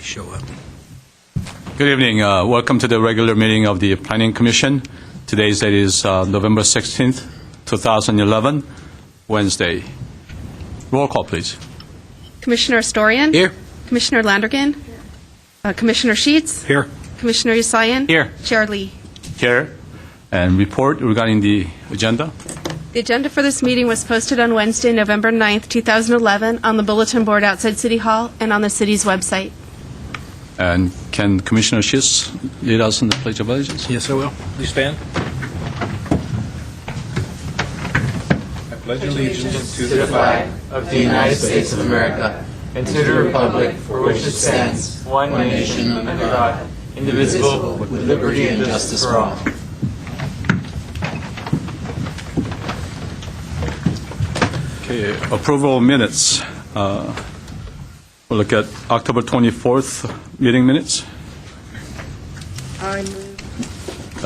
show up. Good evening. Welcome to the regular meeting of the Planning Commission. Today's date is November 16th, 2011, Wednesday. Roll call, please. Commissioner Astorian? Here. Commissioner Landergan? Commissioner Sheets? Here. Commissioner Usayan? Here. Chair Lee? Here. And report regarding the agenda. The agenda for this meeting was posted on Wednesday, November 9th, 2011, on the bulletin board outside City Hall and on the city's website. And can Commissioner Schiss lead us in the Pledge of Allegiance? Yes, I will. Please stand. I pledge allegiance to the flag of the United States of America and to the republic for which it stands, one nation under God, indivisible, with liberty and justice for all. Okay, approval of minutes. We'll look at October 24th meeting minutes. I move.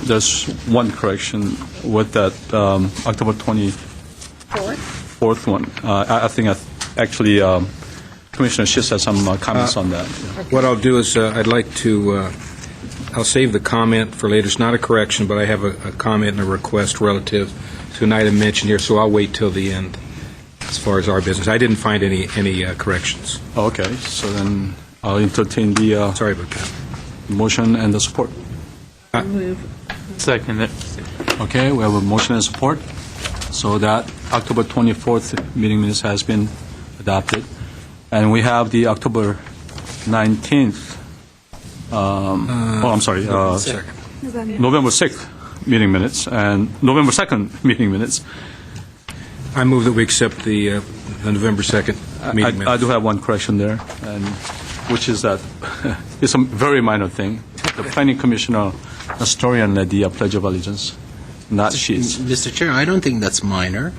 There's one correction with that October 24th one. I think actually Commissioner Schiss has some comments on that. What I'll do is I'd like to, I'll save the comment for later. It's not a correction, but I have a comment and a request relative to an item mentioned here, so I'll wait till the end as far as our business. I didn't find any corrections. Okay, so then I'll entertain the Sorry about that. motion and the support. Second it. Okay, we have a motion and support. So that October 24th meeting minutes has been adopted. And we have the October 19th, November 6th meeting minutes and November 2nd meeting minutes. I move that we accept the November 2nd meeting minutes. I do have one correction there, and which is that it's a very minor thing. The Planning Commissioner Astorian led the Pledge of Allegiance, not Sheets. Mr. Chair, I don't think that's minor.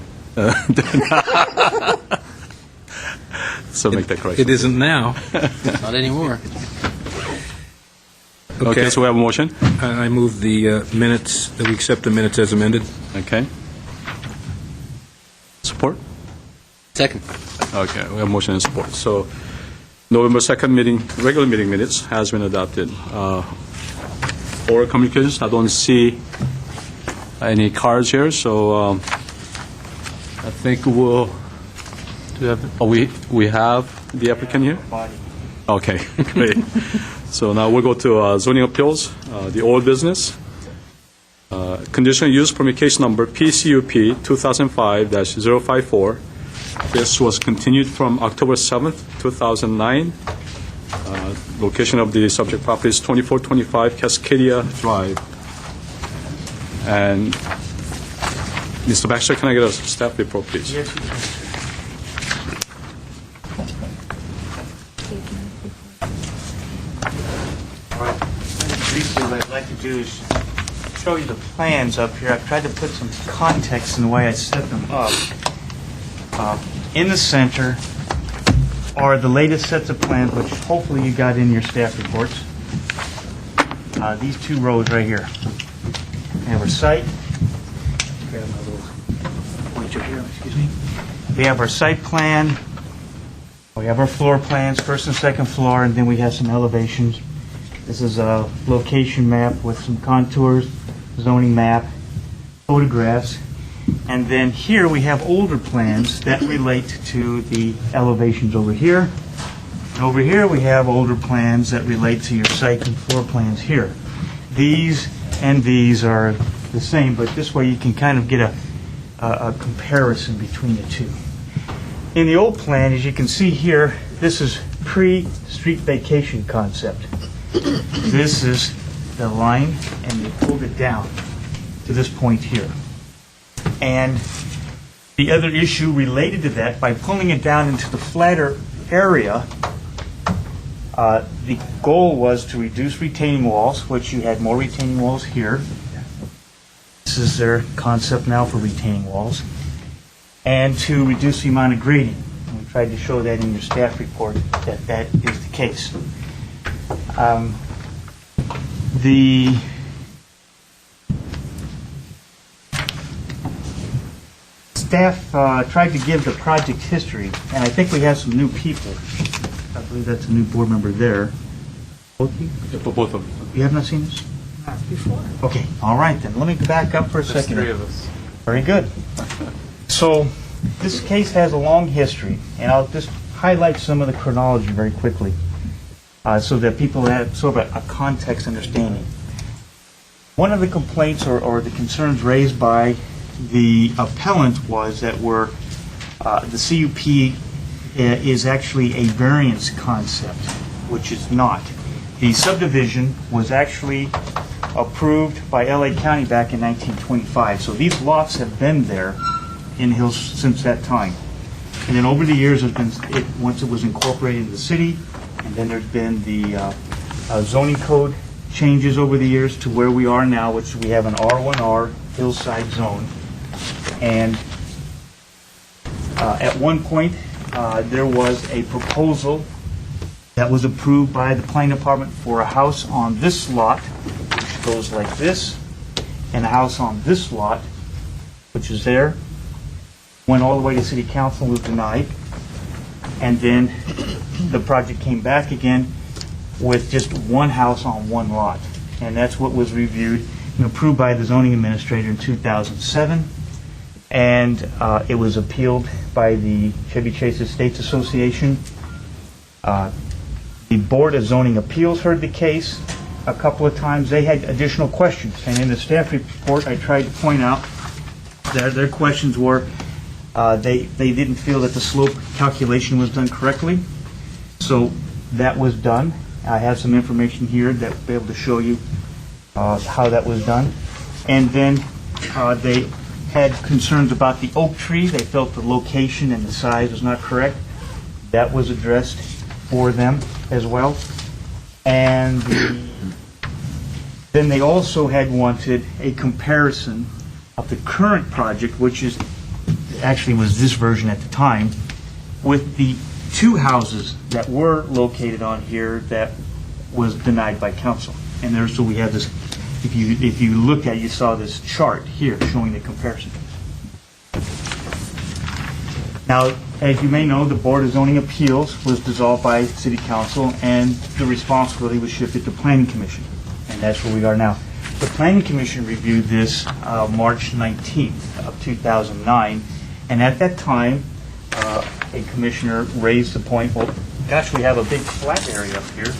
So make that correction. It isn't now. Not anymore. Okay, so we have a motion. I move the minutes, that we accept the minutes as amended. Okay. Support? Second. Okay, we have motion and support. So November 2nd meeting, regular meeting minutes has been adopted. Oral communications, I don't see any cards here, so I think we'll, we have the applicant here? Okay, great. So now we'll go to zoning appeals, the old business. Conditional use permit case number PCUP 2005-054. This was continued from October 7th, 2009. Location of the subject property is 2425 Cascadia Drive. And Mr. Baxter, can I get a staff report, please? Yes. All right. Briefly, what I'd like to do is show you the plans up here. I've tried to put some context in the way I set them up. In the center are the latest sets of plans, which hopefully you got in your staff reports. These two rows right here. We have our site. We have our site plan. We have our floor plans, first and second floor, and then we have some elevations. This is a location map with some contours, zoning map, photographs, and then here we have older plans that relate to the elevations over here. And over here we have older plans that relate to your site and floor plans here. These and these are the same, but this way you can kind of get a comparison between the two. In the old plan, as you can see here, this is pre-street vacation concept. This is the line, and they pulled it down to this point here. And the other issue related to that, by pulling it down into the flatter area, the goal was to reduce retaining walls, which you had more retaining walls here. This is their concept now for retaining walls. And to reduce the amount of grading. And we tried to show that in your staff report that that is the case. The staff tried to give the project history, and I think we have some new people. I believe that's a new board member there. Both of you? For both of them. You have not seen this? Before. Okay, all right then. Let me back up for a There's second. three of us. Very good. So this case has a long history, and I'll just highlight some of the chronology very quickly so that people have sort of a context understanding. One of the complaints or the concerns raised by the appellant was that the CUP is actually a variance concept, which is not. The subdivision was actually approved by LA County back in 1925. So these lots have been there in Hills since that time. And then over the years, once it was incorporated into the city, and then there's been the zoning code changes over the years to where we are now, which we have an R1R hillside zone. And at one point, there was a proposal that was approved by the planning department for a house on this lot, which goes like this, and a house on this lot, which is there, went all the way to city council, was denied, and then the project came back again with just one house on one lot. And that's what was reviewed and approved by the zoning administrator in 2007, and it was appealed by the Chevy Chase Estates Association. The Board of Zoning Appeals heard the case a couple of times. They had additional questions, and in the staff report, I tried to point out that their questions were they didn't feel that the slope calculation was done correctly, so that was done. I have some information here that will be able to show you how that was done. And then they had concerns about the oak tree. They felt the location and the size was not correct. That was addressed for them as well. And then they also had wanted a comparison of the current project, which is actually was this version at the time, with the two houses that were located on here that was denied by council. And there, so we have this, if you look at, you saw this chart here showing the comparison. Now, as you may know, the Board of Zoning Appeals was dissolved by City Council, and the responsibility was shifted to Planning Commission, and that's where we are now. The Planning Commission reviewed this March 19th of 2009, and at that time, a commissioner raised the point, well, gosh, we have a big flat area up here.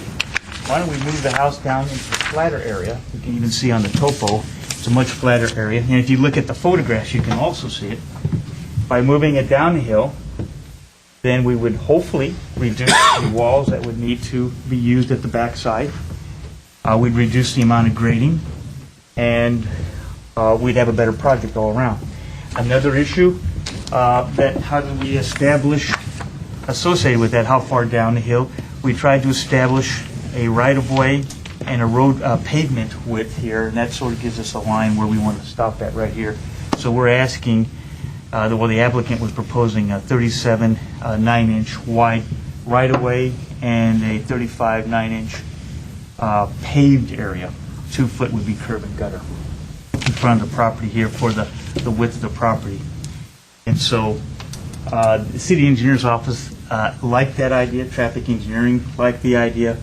Why don't we move the house down into the flatter area? You can even see on the topo, it's a much flatter area. And if you look at the photographs, you can also see it. By moving it down the hill, then we would hopefully reduce the walls that would need to be used at the backside. We'd reduce the amount of grading, and we'd have a better project all around. Another issue, that how do we establish, associated with that, how far down the hill? We tried to establish a right-of-way and a road pavement width here, and that sort of gives us a line where we want to stop at right here. So we're asking, the applicant was proposing a 37 9-inch wide right-of-way and a 35 9-inch paved area. 2 foot would be curb and gutter in front of the property here for the width of the property. And so the city engineer's office liked that idea, traffic engineering liked the idea,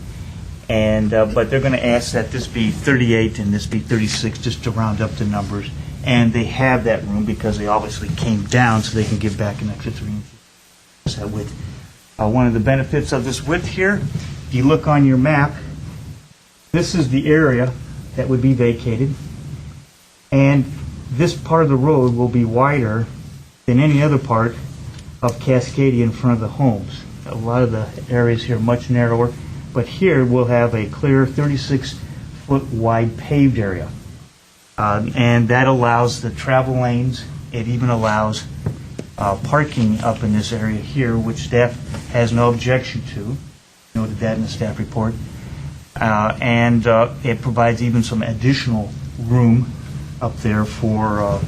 and but they're going to ask that this be 38 and this be 36, just to round up the numbers. And they have that room because they obviously came down, so they can give back an extra 3 inches. That width. One of the benefits of this width here, if you look on your map, this is the area that would be vacated, and this part of the road will be wider than any other part of Cascadia in front of the homes. A lot of the areas here are much narrower, but here we'll have a clear 36-foot wide paved area. And that allows the travel lanes. It even allows parking up in this area here, which staff has no objection to. Noted that in the staff report. And it provides even some additional room up there for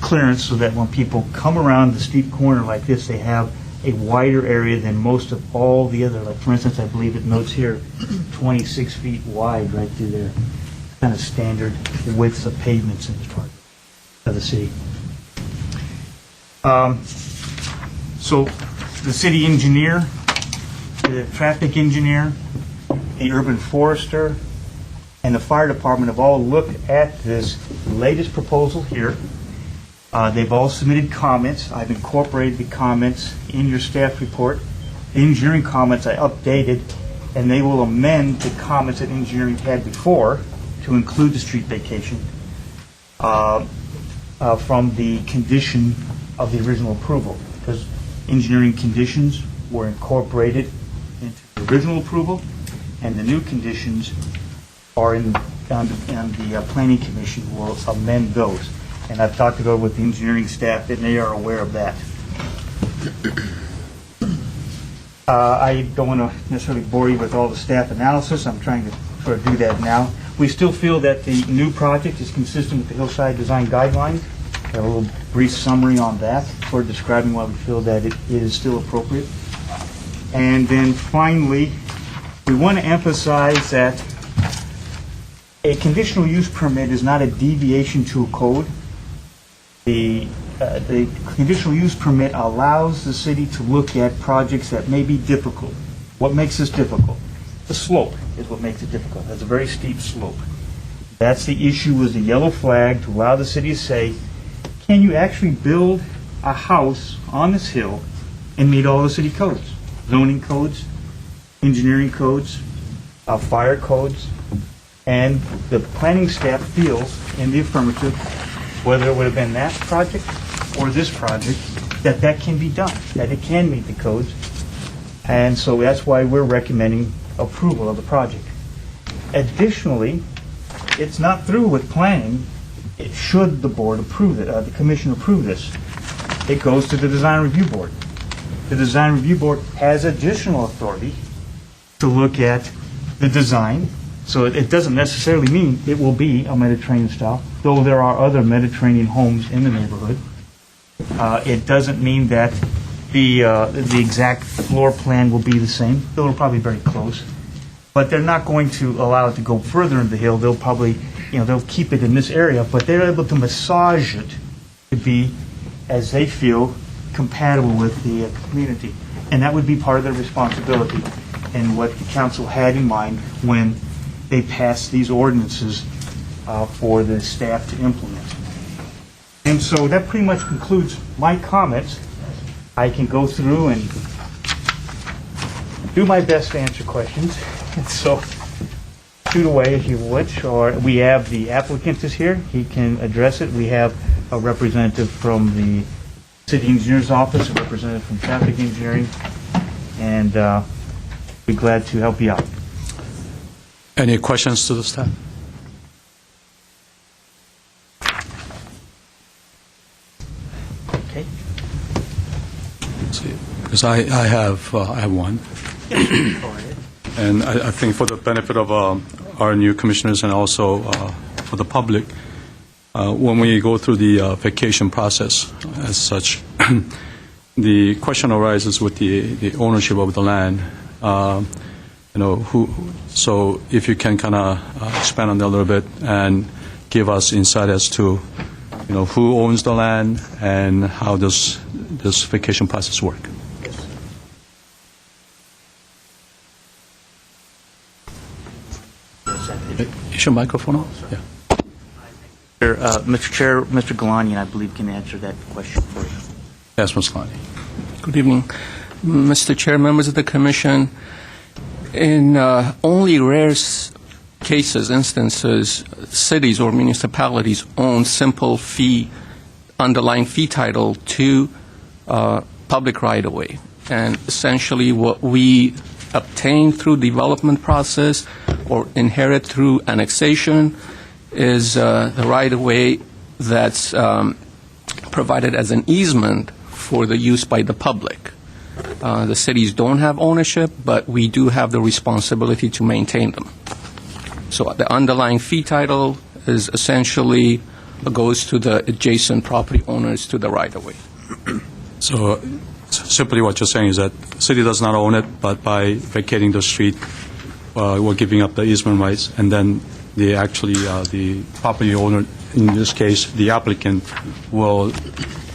clearance, so that when people come around the steep corner like this, they have a wider area than most of all the other. Like, for instance, I believe it notes here 26 feet wide right through there. Kind of standard widths of pavements in this part of the city. So the city engineer, the traffic engineer, the urban forester, and the fire department have all looked at this latest proposal here. They've all submitted comments. I've incorporated the comments in your staff report. The engineering comments I updated, and they will amend the comments that engineering had before to include the street vacation from the condition of the original approval, because engineering conditions were incorporated into the original approval, and the new conditions are on the planning commission will amend those. And I've talked it over with the engineering staff, and they are aware of that. I don't want to necessarily bore you with all the staff analysis. I'm trying to sort of do that now. We still feel that the new project is consistent with the Hillside Design Guidelines. I have a little brief summary on that, sort of describing why we feel that it is still appropriate. And then finally, we want to emphasize that a conditional use permit is not a deviation to a code. The conditional use permit allows the city to look at projects that may be difficult. What makes this difficult? The slope is what makes it difficult. It's a very steep slope. That's the issue, with the yellow flag, to allow the city to say, can you actually build a house on this hill and meet all the city codes? Zoning codes, engineering codes, fire codes, and the planning staff feels in the affirmative, whether it would have been that project or this project, that that can be done, that it can meet the codes. And so that's why we're recommending approval of the project. Additionally, it's not through with planning. Should the board approve it, the commission approve this, it goes to the design review board. The design review board has additional authority to look at the design. So it doesn't necessarily mean it will be a Mediterranean style, though there are other Mediterranean homes in the neighborhood. It doesn't mean that the exact floor plan will be the same. They'll probably be very close. But they're not going to allow it to go further into the hill. They'll probably, they'll keep it in this area, but they're able to massage it to be, as they feel, compatible with the community. And that would be part of their responsibility and what the council had in mind when they passed these ordinances for the staff to implement. And so that pretty much concludes my comments. I can go through and do my best to answer questions. So shoot away if you would. Or we have the applicant is here. He can address it. We have a representative from the city engineer's office, a representative from traffic engineering, and be glad to help you out. Any questions to the staff? Okay. See, because I have one. Go ahead. And I think for the benefit of our new commissioners and also for the public, when we go through the vacation process as such, the question arises with the ownership of the land. So if you can kind of expand on that a little bit and give us insight as to, who owns the land and how does this vacation process work? Is your microphone on? Yeah. Mr. Chair, Mr. Galani, I believe, can answer that question for you. Yes, Ms. Kalani. Good evening, Mr. Chair, members of the Commission. In only rare cases, instances, cities or municipalities own simple fee, underlying fee title to public right-of-way. And essentially what we obtain through development process or inherit through annexation is the right-of-way that's provided as an easement for the use by the public. The cities don't have ownership, but we do have the responsibility to maintain them. So the underlying fee title is essentially goes to the adjacent property owners to the right-of-way. So simply what you're saying is that the city does not own it, but by vacating the street, we're giving up the easement rights, and then the property owner, in this case, the applicant, will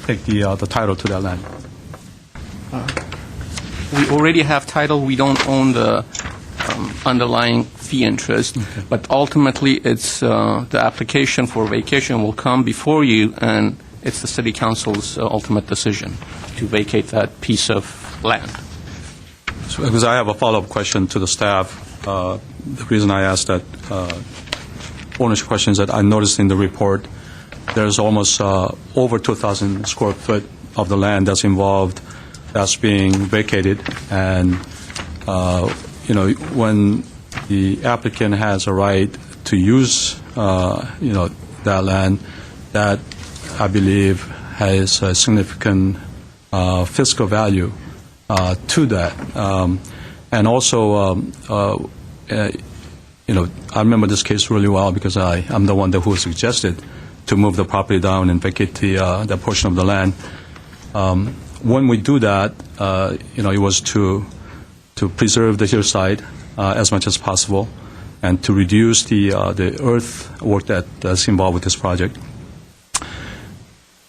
take the title to that land. We already have title. We don't own the underlying fee interest. But ultimately, it's the application for vacation will come before you, and it's the city council's ultimate decision to vacate that piece of land. So, because I have a follow-up question to the staff. The reason I asked that ownership question is that I noticed in the report there's almost over 2,000 square foot of the land that's involved that's being vacated. And, when the applicant has a right to use, that land, that I believe has a significant fiscal value to that. And also, I remember this case really well because I'm the one who suggested to move the property down and vacate that portion of the land. When we do that, it was to preserve the hillside as much as possible and to reduce the earthwork that's involved with this project.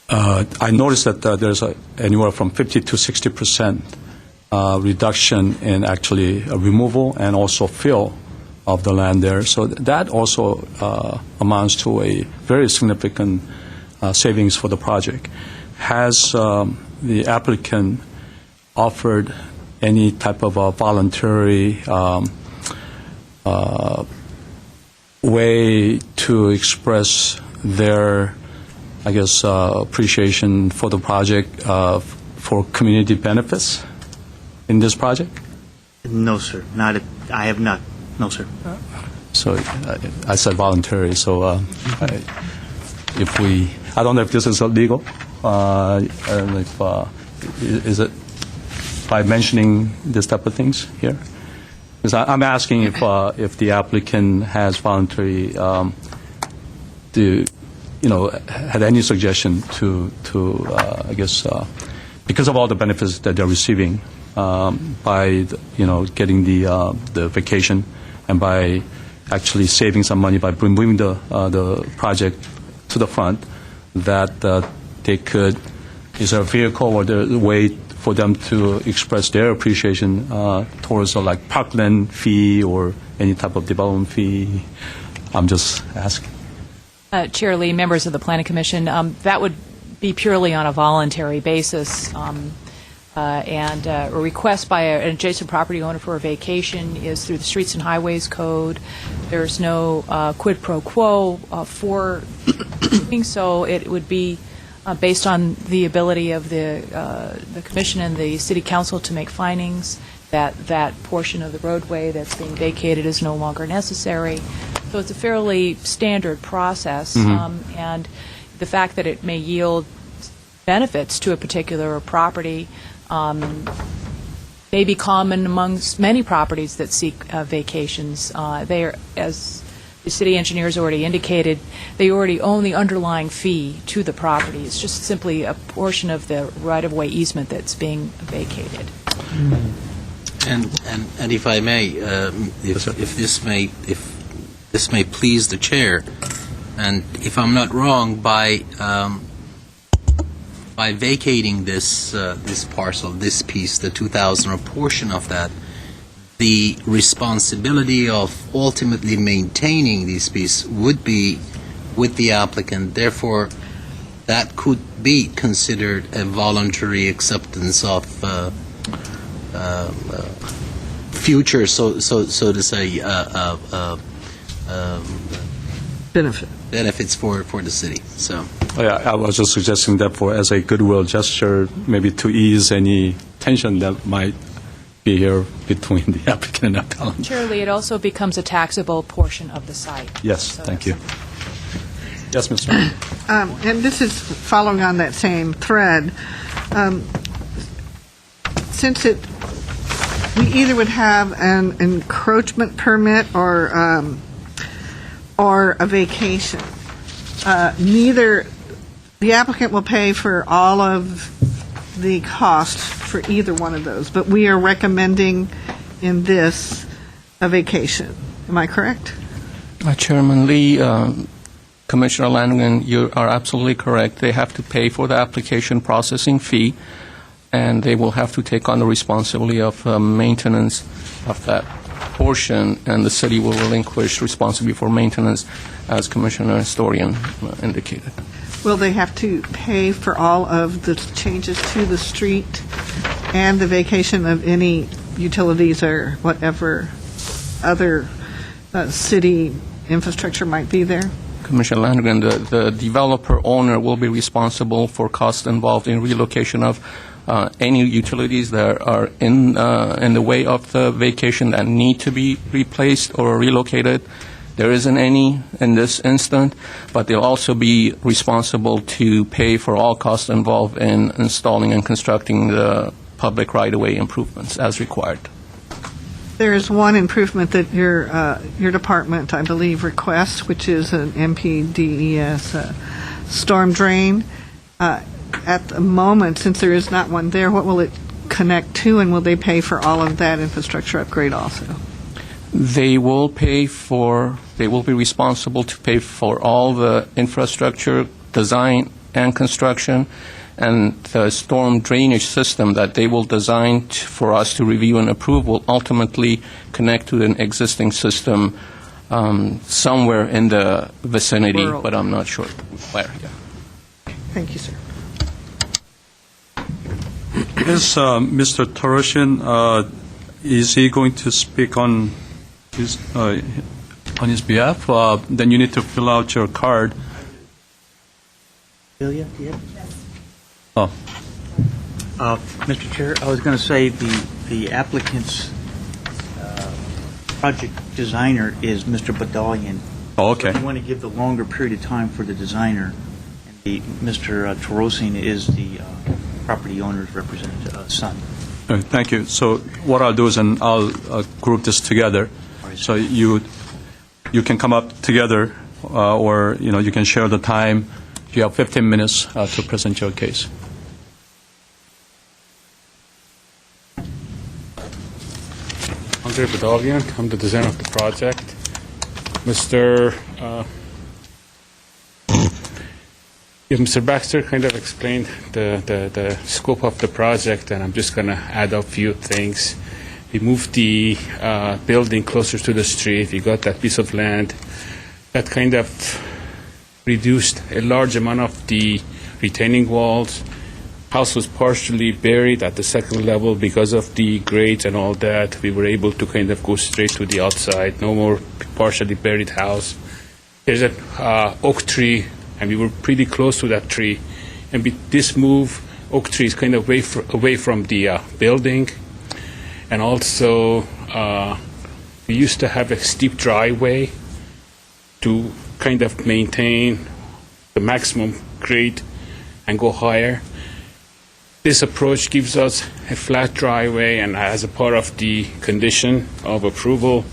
I noticed that there's anywhere from 50 to 60% reduction in actually removal and also fill of the land there. So that also amounts to a very significant savings for the project. Has the applicant offered any type of a voluntary way to express their, appreciation for the project for community benefits in this project? No, sir. I have not. No, sir. So I said voluntary. So I don't know if this is illegal. Is it by mentioning this type of things here? Because I'm asking if the applicant has voluntary had any suggestion to because of all the benefits that they're receiving by getting the vacation and by actually saving some money by moving the project to the front, that they could, is there a vehicle or a way for them to express their appreciation towards like parkland fee or any type of development fee? I'm just asking. Chair Lee, members of the Planning Commission, that would be purely on a voluntary basis. And a request by an adjacent property owner for a vacation is through the Streets and Highways Code. There's no quid pro quo for doing so. It would be based on the ability of the Commission and the City Council to make findings that that portion of the roadway that's being vacated is no longer necessary. So it's a fairly standard process, and the fact that it may yield benefits to a particular property may be common amongst many properties that seek vacations. They are, as the city engineers already indicated, they already own the underlying fee to the property. It's just simply a portion of the right-of-way easement that's being vacated. And if I may, if this may please the chair, and if I'm not wrong, by vacating this parcel, this piece, the 2,000 or portion of that, the responsibility of ultimately maintaining this piece would be with the applicant. Therefore, that could be considered a voluntary acceptance of future, so to say, benefits for the city. So. I was just suggesting that as a goodwill gesture, maybe to ease any tension that might be here between the applicant and appellant. Surely, it also becomes a taxable portion of the site. Yes, So thank you. Yes, Mr. And this is following on that same thread. Since we either would have an encroachment permit or a vacation, neither the applicant will pay for all of the cost for either one of those, but we are recommending in this a vacation. Am I correct? Chairman Lee, Commissioner Lanigan, you are absolutely correct. They have to pay for the application processing fee, and they will have to take on the responsibility of maintenance of that portion, and the city will relinquish responsibility for maintenance, as Commissioner Storian indicated. Will they have to pay for all of the changes to the street and the vacation of any utilities or whatever other city infrastructure might be there? Commissioner Landgren, the developer owner will be responsible for costs involved in relocation of any utilities that are in the way of the vacation that need to be replaced or relocated. There isn't any in this instant, but they'll also be responsible to pay for all costs involved in installing and constructing the public right-of-way improvements as required. There is one improvement that your department, I believe, requests, which is an MPDES storm drain. At the moment, since there is not one there, what will it connect to, and will they pay for all of that infrastructure upgrade also? They will be responsible to pay for all the infrastructure, design, and construction, and the storm drainage system that they will design for us to review and approve will ultimately connect to an existing system somewhere in the vicinity, Rural. but I'm not sure where. Yeah. Thank you, sir. Is Mr. Torosian, is he going to speak on his behalf? Then you need to fill out your card. Celia, do you have? Oh, Mr. Chair, I was going to say the applicant's project designer is Mr. Badalian. oh okay. So you want to give the longer period of time for the designer, and Mr. Torosian is the property owner's representative, son. Thank you. So what I'll do is I'll group this together. So you can come up together, or you can share the time. You have 15 minutes to present your case. Andre Badalian, I'm the designer of the project. Mr. Mr. Baxter kind of explained the scope of the project, and I'm just going to add a few things. We moved the building closer to the street. We got that piece of land that kind of reduced a large amount of the retaining walls. House was partially buried at the second level because of the grades and all that. We were able to kind of go straight to the outside. No more partially buried house. There's an oak tree, and we were pretty close to that tree. And with this move, oak tree is kind of away from the building. And also, we used to have a steep driveway to kind of maintain the maximum grade and go higher. This approach gives us a flat driveway, and as a part of the condition of approval,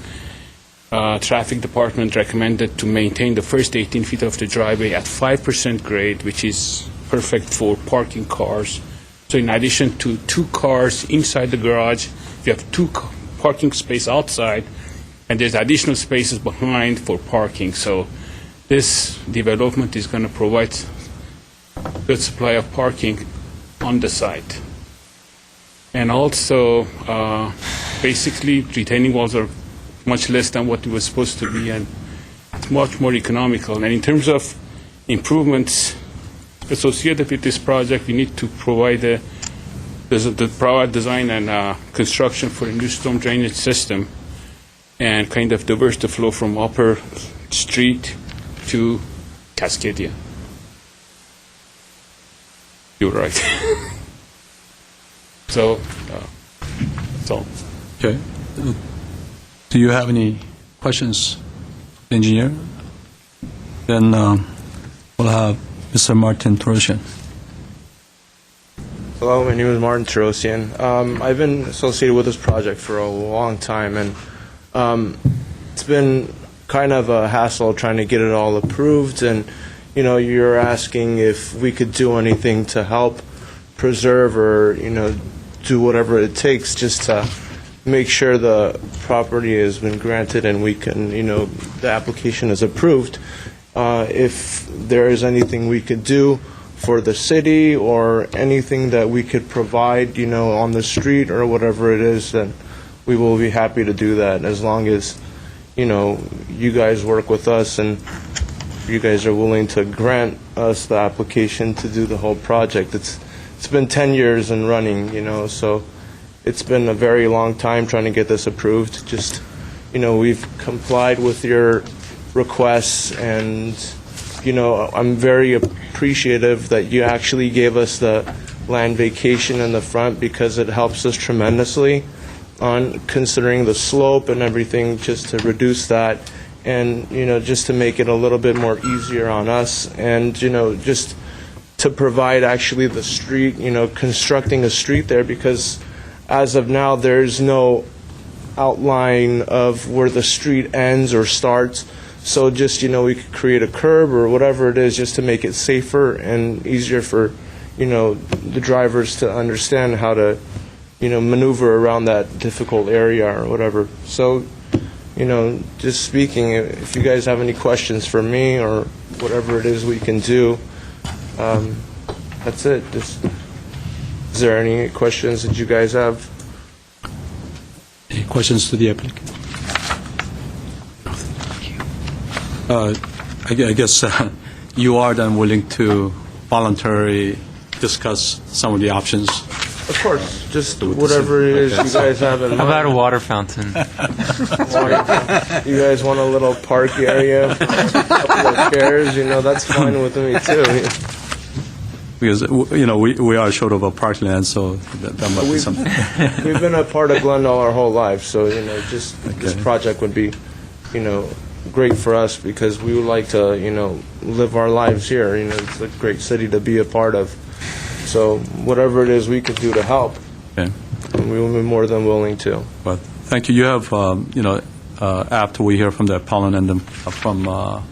traffic department recommended to maintain the first 18 feet of the driveway at 5% grade, which is perfect for parking cars. So in addition to 2 cars inside the garage, you have 2 parking spaces outside, and there's additional spaces behind for parking. So this development is going to provide good supply of parking on the site. And also, basically, retaining walls are much less than what it was supposed to be, and it's much more economical. And in terms of improvements associated with this project, we need to provide the proper design and construction for a new storm drainage system, and kind of divert the flow from Upper Street to Cascadia. You're right. So, that's all. Okay. Do you have any questions, engineer? Then we'll have Mr. Martin Torosian. Hello, my name is Martin Tarosian. I've been associated with this project for a long time, and it's been kind of a hassle trying to get it all approved. And you're asking if we could do anything to help preserve or do whatever it takes just to make sure the property has been granted and we can the application is approved. If there is anything we could do for the city or anything that we could provide, on the street or whatever it is, then we will be happy to do that as long as, you guys work with us and you guys are willing to grant us the application to do the whole project. It's been 10 years and running, so it's been a very long time trying to get this approved. Just, we've complied with your requests, and, I'm very appreciative that you actually gave us the land vacation in the front, because it helps us tremendously on considering the slope and everything, just to reduce that, and just to make it a little bit more easier on us, and just to provide actually the street, constructing a street there, because as of now there's no outline of where the street ends or starts. So just we could create a curb or whatever it is, just to make it safer and easier for the drivers to understand how to maneuver around that difficult area or whatever. So just speaking, if you guys have any questions for me or whatever it is we can do, that's it. Is there any questions that you guys have? Any questions to the applicant? I guess you are then willing to voluntarily discuss some of the options. Of course, just whatever it is you guys have in mind. How about a water fountain? You guys want a little park area, a couple of chairs, that's fine with me too. Because, we are short of a parkland, so that might be something. We've been a part of Glendale our whole life, so, just this project would be, great for us, because we would like to, live our lives here. It's a great city to be a part of. So whatever it is we could do to help, Okay. we will be more than willing to. But thank you. You have, after we hear from the appellant and from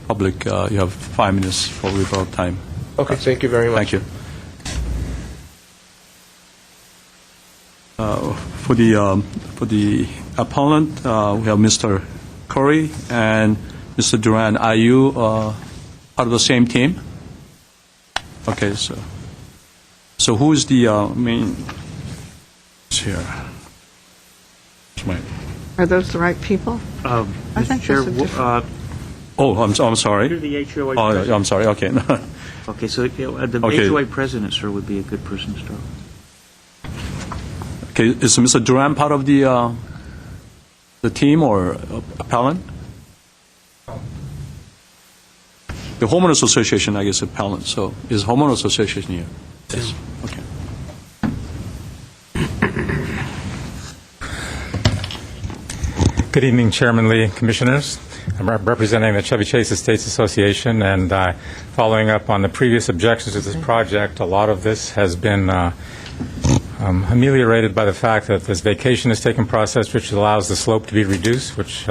public, you have 5 minutes for rebuttal time. Okay, thank you very much. Thank you. For the appellant, we have Mr. Curry and Mr. Duran. Are you part of the same team? Okay, so who is the main? Here. Are those the right people? I think Chair, that's a different- I'm sorry. you're the HOA Oh, president. I'm sorry. Okay. Okay, so the Okay. HOA president, sir, would be a good person to start. Okay, is Mr. Duran part of the team or appellant? The homeowner association, I guess, appellant. So is homeowner association here? Yes. Okay. Good evening, Chairman Lee and Commissioners. I'm representing the Chevy Chase Estates Association, and following up on the previous objections to this project, a lot of this has been ameliorated by the fact that this vacation is taken process, which allows the slope to be reduced, which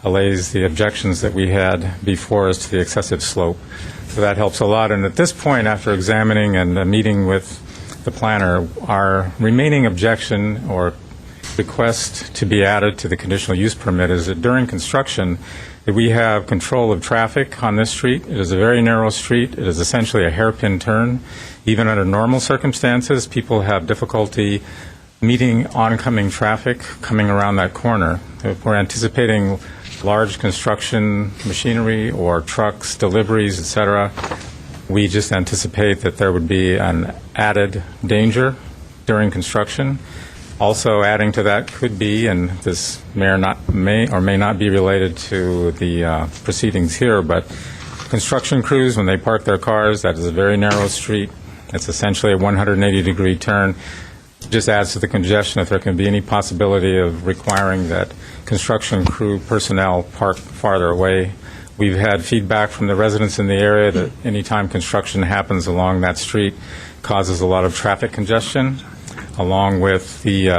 allays the objections that we had before us to the excessive slope. So that helps a lot. And at this point, after examining and meeting with the planner, our remaining objection or request to be added to the conditional use permit is that during construction, that we have control of traffic on this street. It is a very narrow street. It is essentially a hairpin turn. Even under normal circumstances, people have difficulty meeting oncoming traffic coming around that corner. If we're anticipating large construction machinery or trucks, deliveries, etc., we just anticipate that there would be an added danger during construction. Also adding to that could be, and this may or may not be related to the proceedings here, but construction crews, when they park their cars, that is a very narrow street. It's essentially a 180-degree turn. Just adds to the congestion if there can be any possibility of requiring that construction crew personnel park farther away. We've had feedback from the residents in the area that anytime construction happens along that street causes a lot of traffic congestion, along with the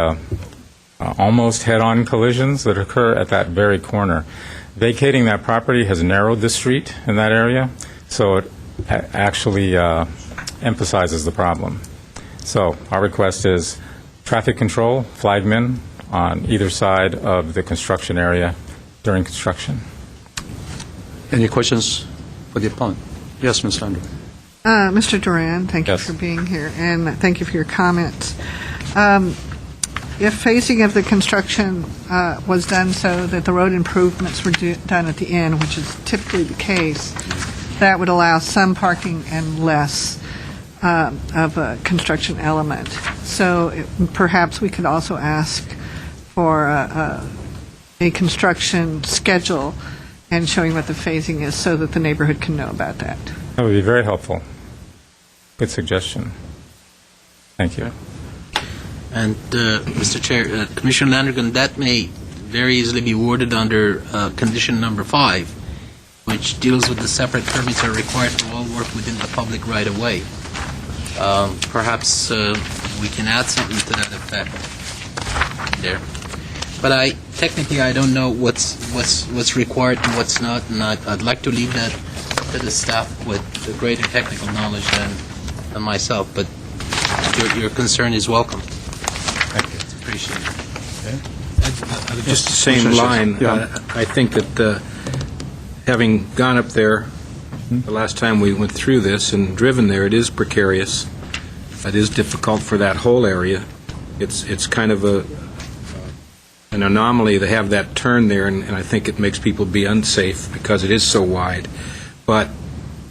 almost head-on collisions that occur at that very corner. Vacating that property has narrowed the street in that area, so it actually emphasizes the problem. So our request is traffic control, flagmen on either side of the construction area during construction. Any questions for the appellant? Yes, Ms. Landry. Mr. Duran, thank you Yes. for being here, and thank you for your comments. if phasing of the construction was done so that the road improvements were done at the end, which is typically the case, that would allow some parking and less of a construction element. So perhaps we could also ask for a construction schedule and showing what the phasing is so that the neighborhood can know about that. That would be very helpful. Good suggestion. Thank you. And, Mr. Chair, Commissioner Landrigan, that may very easily be worded under condition number 5, which deals with the separate permits are required for all work within the public right-of-way. Perhaps we can add something to that effect there. But technically I don't know what's required and what's not, and I'd like to leave that to the staff with greater technical knowledge than myself. But your concern is welcome. Thank you. It's appreciated. Just the same line, I think that having gone up there the last time we went through this and driven there, it is precarious. It is difficult for that whole area. It's kind of an anomaly to have that turn there, and I think it makes people be unsafe because it is so wide. But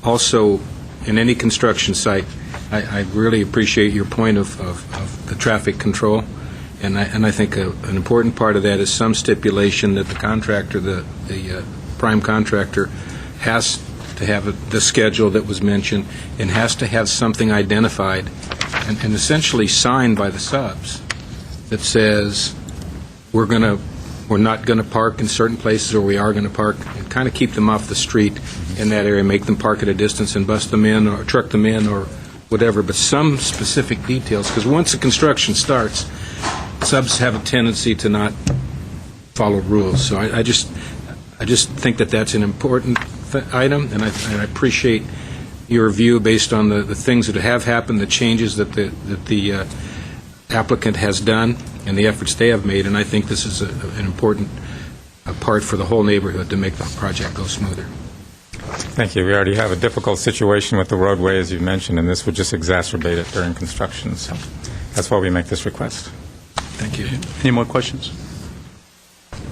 also, in any construction site, I really appreciate your point of the traffic control, and I think an important part of that is some stipulation that the contractor, the prime contractor, has to have the schedule that was mentioned and has to have something identified and essentially signed by the subs that says we're not going to park in certain places, or we are going to park, and kind of keep them off the street in that area, make them park at a distance and bust them in or truck them in or whatever, but some specific details, because once the construction starts, subs have a tendency to not follow rules. So I just think that that's an important item, and I appreciate your view based on the things that have happened, the changes that the applicant has done, and the efforts they have made, and I think this is an important part for the whole neighborhood to make the project go smoother. Thank you. We already have a difficult situation with the roadway, as you mentioned, and this would just exacerbate it during construction. So that's why we make this request. Thank you. Any more questions?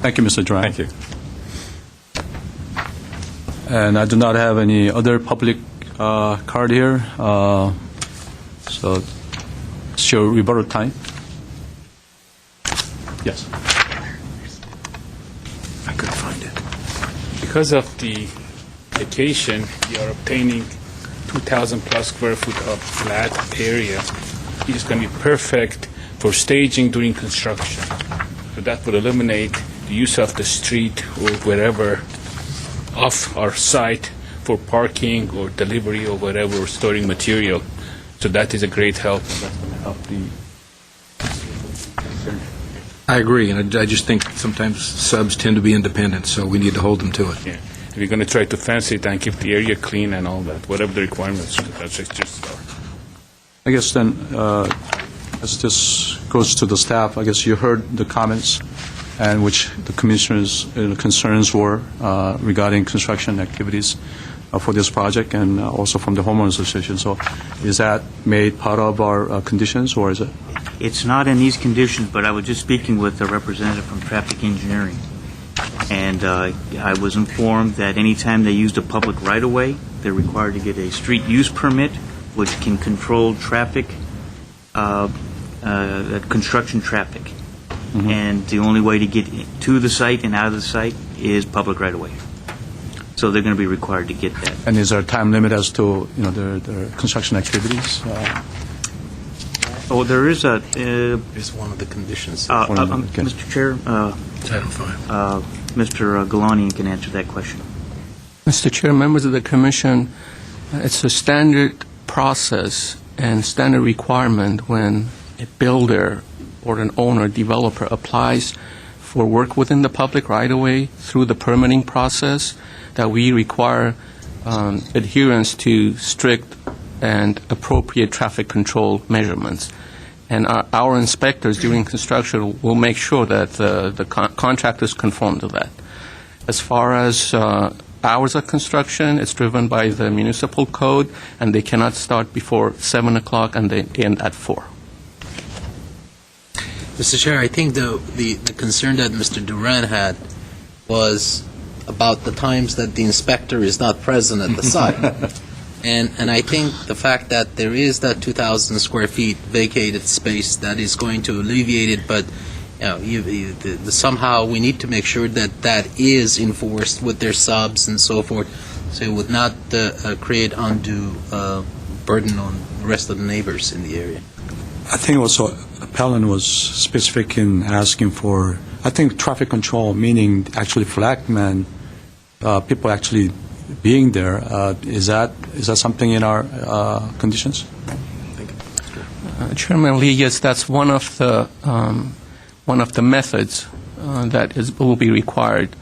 Thank you, Mr. Duran. Thank you. And I do not have any other public card here, so it's your rebuttal time. Yes. I couldn't find it. Because of the vacation, you are obtaining 2,000 plus square foot of flat area. It is going to be perfect for staging during construction. So that would eliminate the use of the street or wherever off our site for parking or delivery or whatever, or storing material. So that is a great help. And that's going to help the. I agree, and I just think sometimes subs tend to be independent, so we need to hold them to it. Yeah. And we're going to try to fence it and keep the area clean and all that, whatever the requirements of the project are. I guess then, as this goes to the staff, I guess you heard the comments and which the commissioners' concerns were regarding construction activities for this project, and also from the homeowners association. So is that made part of our conditions, or is it? It's not in these conditions, but I was just speaking with a representative from traffic engineering, and I was informed that anytime they used a public right-of-way, they're required to get a street use permit, which can control traffic, construction traffic. Mm-hmm. And the only way to get to the site and out of the site is public right-of-way. So they're going to be required to get that. And is there a time limit as to their construction activities? There is a. It's one of the conditions. Mr. Chair, Title 5. Mr. Galani can answer that question. Mr. Chair, members of the Commission, it's a standard process and standard requirement when a builder or an owner, developer applies for work within the public right-of-way through the permitting process that we require adherence to strict and appropriate traffic control measurements. And our inspectors during construction will make sure that the contractors conform to that. As far as hours of construction, it's driven by the municipal code, and they cannot start before 7 o'clock and they end at 4. Mr. Chair, I think the concern that Mr. Duran had was about the times that the inspector is not present at the site. And I think the fact that there is that 2,000 square feet vacated space that is going to alleviate it, but somehow we need to make sure that that is enforced with their subs and so forth, so it would not create undue burden on the rest of the neighbors in the area. I think also appellant was specific in asking for, I think, traffic control, meaning actually flagmen, people actually being there. Is that something in our conditions? Chairman Lee, yes, that's one of the methods that will be required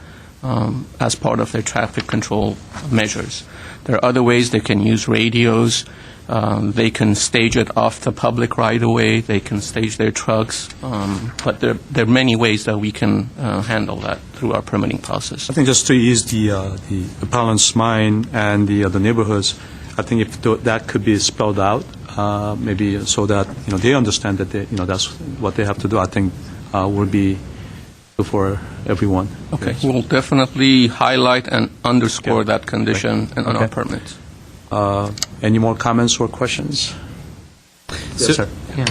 as part of their traffic control measures. There are other ways. They can use radios. They can stage it off the public right-of-way. They can stage their trucks. But there are many ways that we can handle that through our permitting process. I think just to ease the appellant's mind and the neighborhoods, I think if that could be spelled out, maybe so that they understand that that's what they have to do, I think would be good for everyone. Okay, yes. We'll definitely highlight and underscore that condition in our permits. Any more comments or questions? Yes, sir. Yeah.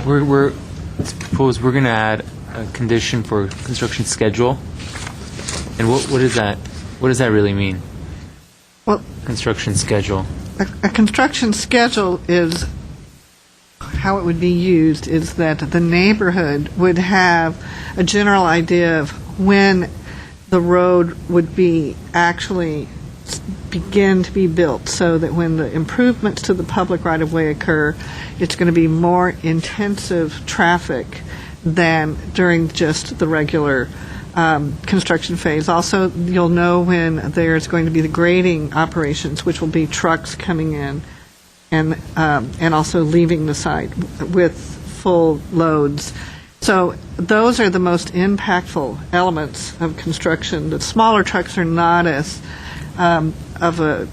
We're suppose we're going to add a condition for construction schedule. And what is that? What does that really mean? Well, construction schedule. A construction schedule is how it would be used is that the neighborhood would have a general idea of when the road would be actually begin to be built, so that when the improvements to the public right-of-way occur, it's going to be more intensive traffic than during just the regular construction phase. Also, you'll know when there's going to be the grading operations, which will be trucks coming in and also leaving the site with full loads. So those are the most impactful elements of construction. The smaller trucks are not as they're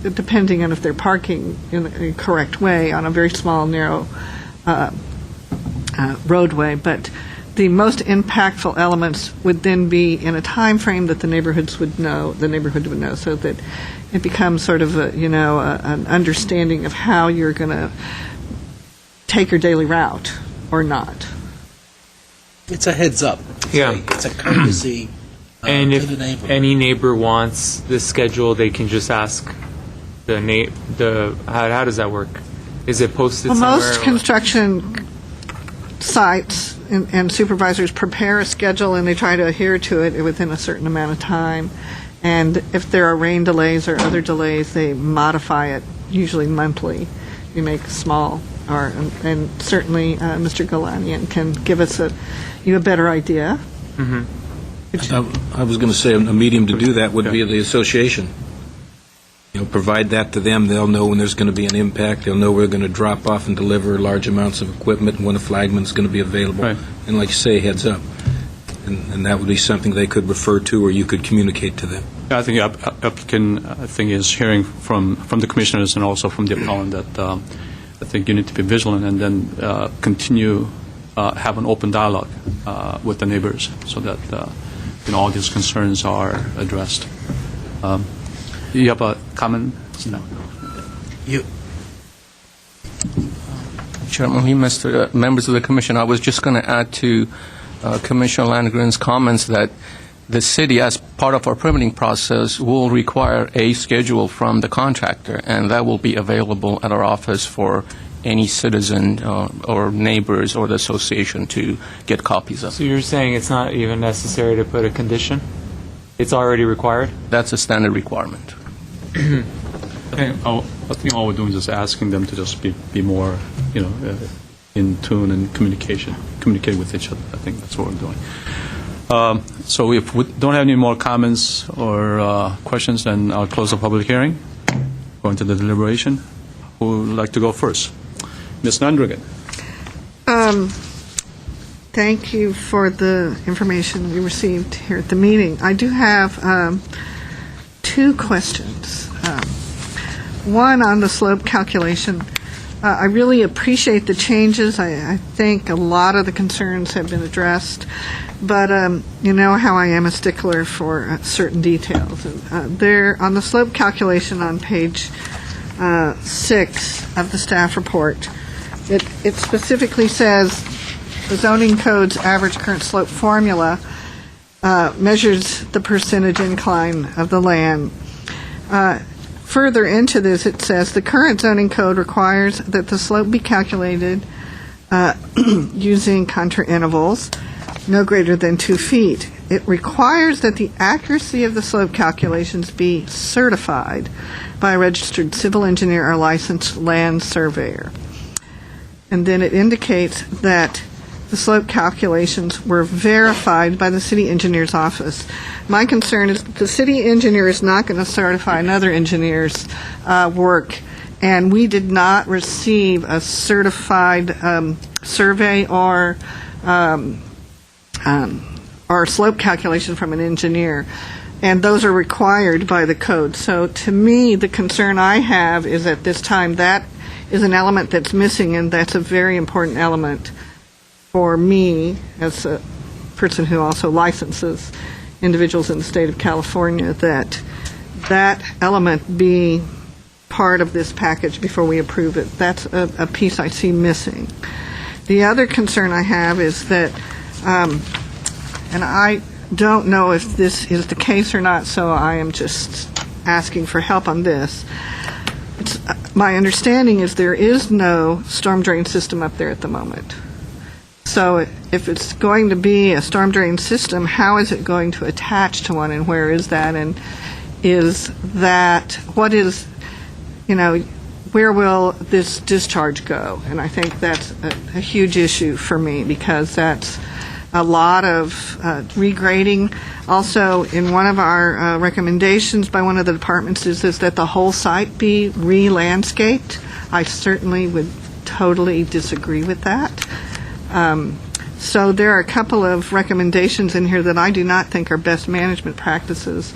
depending on if they're parking in the correct way on a very small, narrow roadway. But the most impactful elements would then be in a time frame that the neighborhood would know, so that it becomes sort of an understanding of how you're going to take your daily route or not. It's a heads up. It's a courtesy. And if any neighbor wants this schedule, they can just ask how does that work? Is it posted somewhere? Most construction sites and supervisors prepare a schedule and they try to adhere to it within a certain amount of time. And if there are rain delays or other delays, they modify it, usually monthly. You make small, and certainly Mr. Galanian can give us a better idea. Mm-hmm. I was going to say a medium to do that would be the association. Provide that to them. They'll know when there's going to be an impact. They'll know we're going to drop off and deliver large amounts of equipment and when a flagman is going to be available. Right. And like you say, heads up. And that would be something they could refer to or you could communicate to them. I think applicant is hearing from the commissioners and also from the appellant that I think you need to be vigilant and then continue have an open dialogue with the neighbors so that all these concerns are addressed. You have a comment? No. Chairman Lee, members of the Commission, I was just going to add to Commissioner Landgren's comments that the city, as part of our permitting process, will require a schedule from the contractor, and that will be available at our office for any citizen or neighbors or the association to get copies of. So you're saying it's not even necessary to put a condition? It's already required? That's a standard requirement. I think all we're doing is just asking them to just be more, in tune and communicate with each other. I think that's what we're doing. So if we don't have any more comments or questions, then I'll close the public hearing. Go into the deliberation. Who would like to go first? Ms. Nandrigan. Thank you for the information we received here at the meeting. I do have two questions. One on the slope calculation. I really appreciate the changes. I think a lot of the concerns have been addressed, but you know how I am a stickler for certain details. There, on the slope calculation on page 6 of the staff report, it specifically says the zoning code's average current slope formula measures the percentage incline of the land. Further into this, it says the current zoning code requires that the slope be calculated using contour intervals no greater than 2 feet. It requires that the accuracy of the slope calculations be certified by a registered civil engineer or licensed land surveyor. And then it indicates that the slope calculations were verified by the city engineer's office. My concern is that the city engineer is not going to certify another engineer's work, and we did not receive a certified survey or slope calculation from an engineer, and those are required by the code. So to me, the concern I have is at this time that is an element that's missing, and that's a very important element for me as a person who also licenses individuals in the state of California, that element be part of this package before we approve it. That's a piece I see missing. The other concern I have is that, and I don't know if this is the case or not, so I am just asking for help on this. My understanding is there is no storm drain system up there at the moment. So if it's going to be a storm drain system, how is it going to attach to one, and where is that? And where will this discharge go? And I think that's a huge issue for me, because that's a lot of regrading. Also, in one of our recommendations by one of the departments is that the whole site be re-landscaped. I certainly would totally disagree with that. So there are a couple of recommendations in here that I do not think are best management practices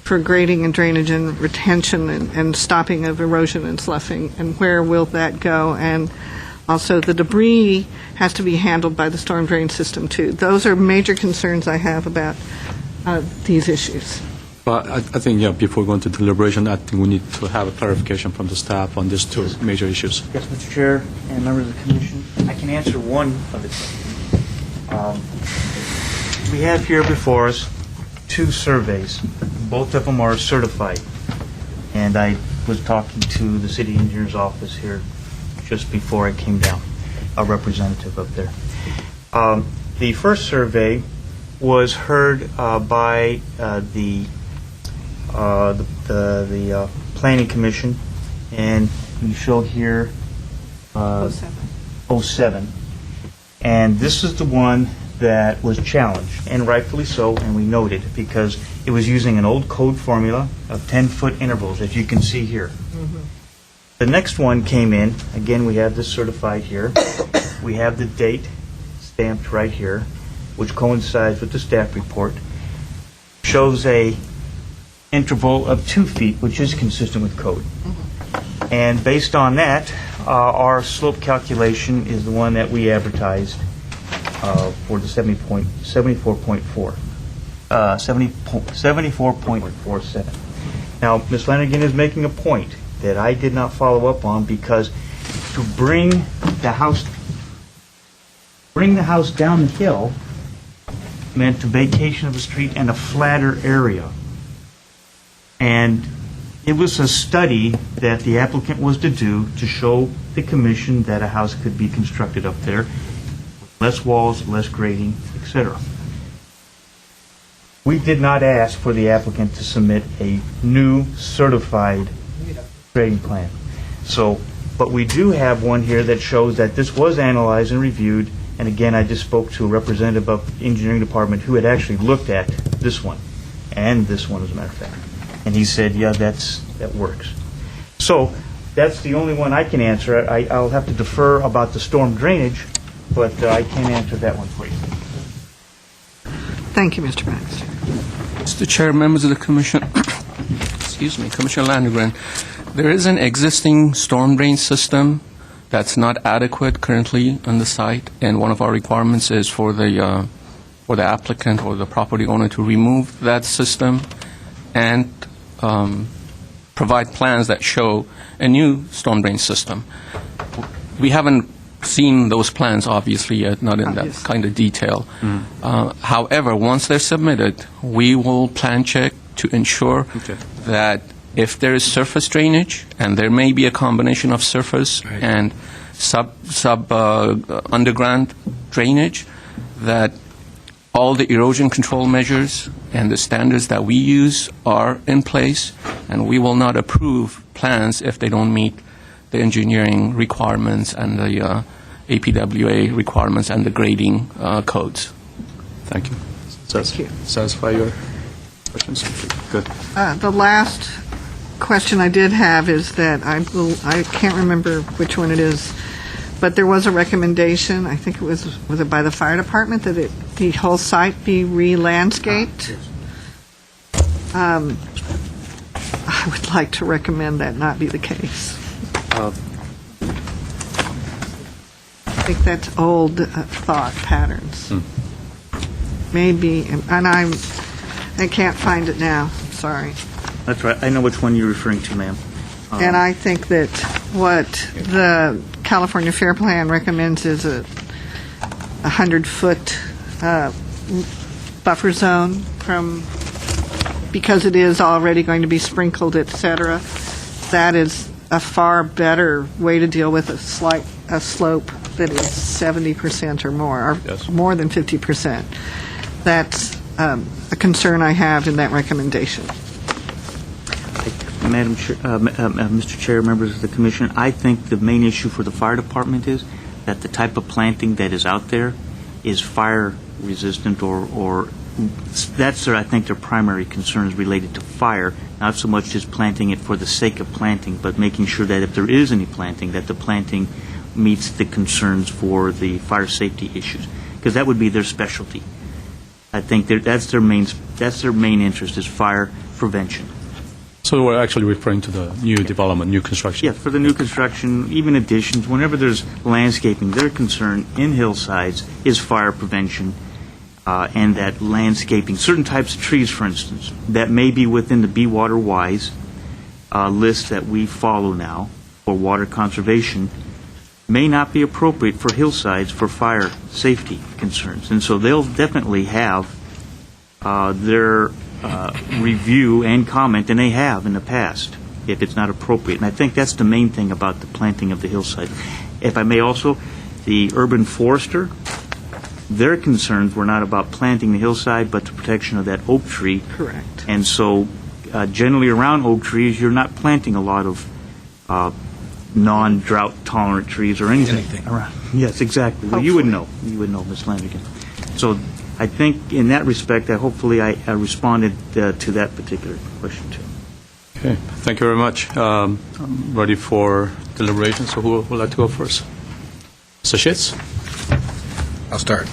for grading and drainage and retention and stopping of erosion and sloughing, and where will that go? And also the debris has to be handled by the storm drain system too. Those are major concerns I have about these issues. But I think, before going to deliberation, I think we need to have a clarification from the staff on these two major issues. Yes, Mr. Chair and members of the commission, I can answer one of the questions. We have here before us 2 surveys. Both of them are certified. And I was talking to the city engineer's office here just before I came down, a representative up there. The first survey was heard by the Planning Commission, and we show here 07. And this is the one that was challenged, and rightfully so, and we noted, because it was using an old code formula of 10-foot intervals, as you can see here. Mm-hmm. The next one came in. Again, we have this certified here. We have the date stamped right here, which coincides with the staff report. Shows a interval of 2 feet, which is consistent with code. Mm-hmm. And based on that, our slope calculation is the one that we advertised for the 74.47. Now, Ms. Flanagan is making a point that I did not follow up on, because to bring the house down the hill meant a vacation of the street and a flatter area. And it was a study that the applicant was to do to show the commission that a house could be constructed up there, less walls, less grading, etc. We did not ask for the applicant to submit a new certified grading plan. So, but we do have one here that shows that this was analyzed and reviewed. And again, I just spoke to a representative of the engineering department who had actually looked at this one and this one, as a matter of fact. And he said, yeah, that works. So that's the only one I can answer. I'll have to defer about the storm drainage, but I can answer that one for you. Thank you, Mr. Baxter. Mr. Chair, members of the Commission, excuse me, Commissioner Landgren, there is an existing storm drain system that's not adequate currently on the site, and one of our requirements is for the applicant or the property owner to remove that system and provide plans that show a new storm drain system. We haven't seen those plans, obviously, yet, not in that kind of detail. However, once they're submitted, we will plan check to ensure that if there is surface drainage, and there may be a combination of surface and underground drainage, that all the erosion control measures and the standards that we use are in place, and we will not approve plans if they don't meet the engineering requirements and the APWA requirements and the grading codes. Thank you. Thank you. Satisfy your questions? Good. The last question I did have is that I can't remember which one it is, but there was a recommendation, I think it was it by the fire department, that the whole site be re-landscaped? I would like to recommend that not be the case. I think that's old thought patterns. Maybe, and I can't find it now, sorry. That's right. I know which one you're referring to, ma'am. And I think that what the California Fair Plan recommends is a 100-foot buffer zone because it is already going to be sprinkled, et cetera. That is a far better way to deal with a slope that is 70% or more, or more than 50%. That's a concern I have in that recommendation. Madam Chair, Mr. Chair, members of the Commission, I think the main issue for the fire department is that the type of planting that is out there is fire resistant, or that's I think their primary concerns related to fire, not so much just planting it for the sake of planting, but making sure that if there is any planting, that the planting meets the concerns for the fire safety issues, because that would be their specialty. I think that's their main interest is fire prevention. So we're actually referring to the new development, new construction? Yeah, for the new construction, even additions, whenever there's landscaping, their concern in hillsides is fire prevention, and that landscaping, certain types of trees, for instance, that may be within the Be Water Wise list that we follow now for water conservation, may not be appropriate for hillsides for fire safety concerns. And so they'll definitely have their review and comment, and they have in the past, if it's not appropriate. And I think that's the main thing about the planting of the hillside. If I may also, the urban forester, their concerns were not about planting the hillside, but the protection of that oak tree. Correct. And so generally around oak trees, you're not planting a lot of non-drought tolerant trees or anything. Around. Yes, exactly. Well, you would know. You would know, Ms. Landigan. So I think in that respect, hopefully I responded to that particular question too. Okay, thank you very much. I'm ready for deliberation, so who would like to go first? Mr. Schatz? I'll start.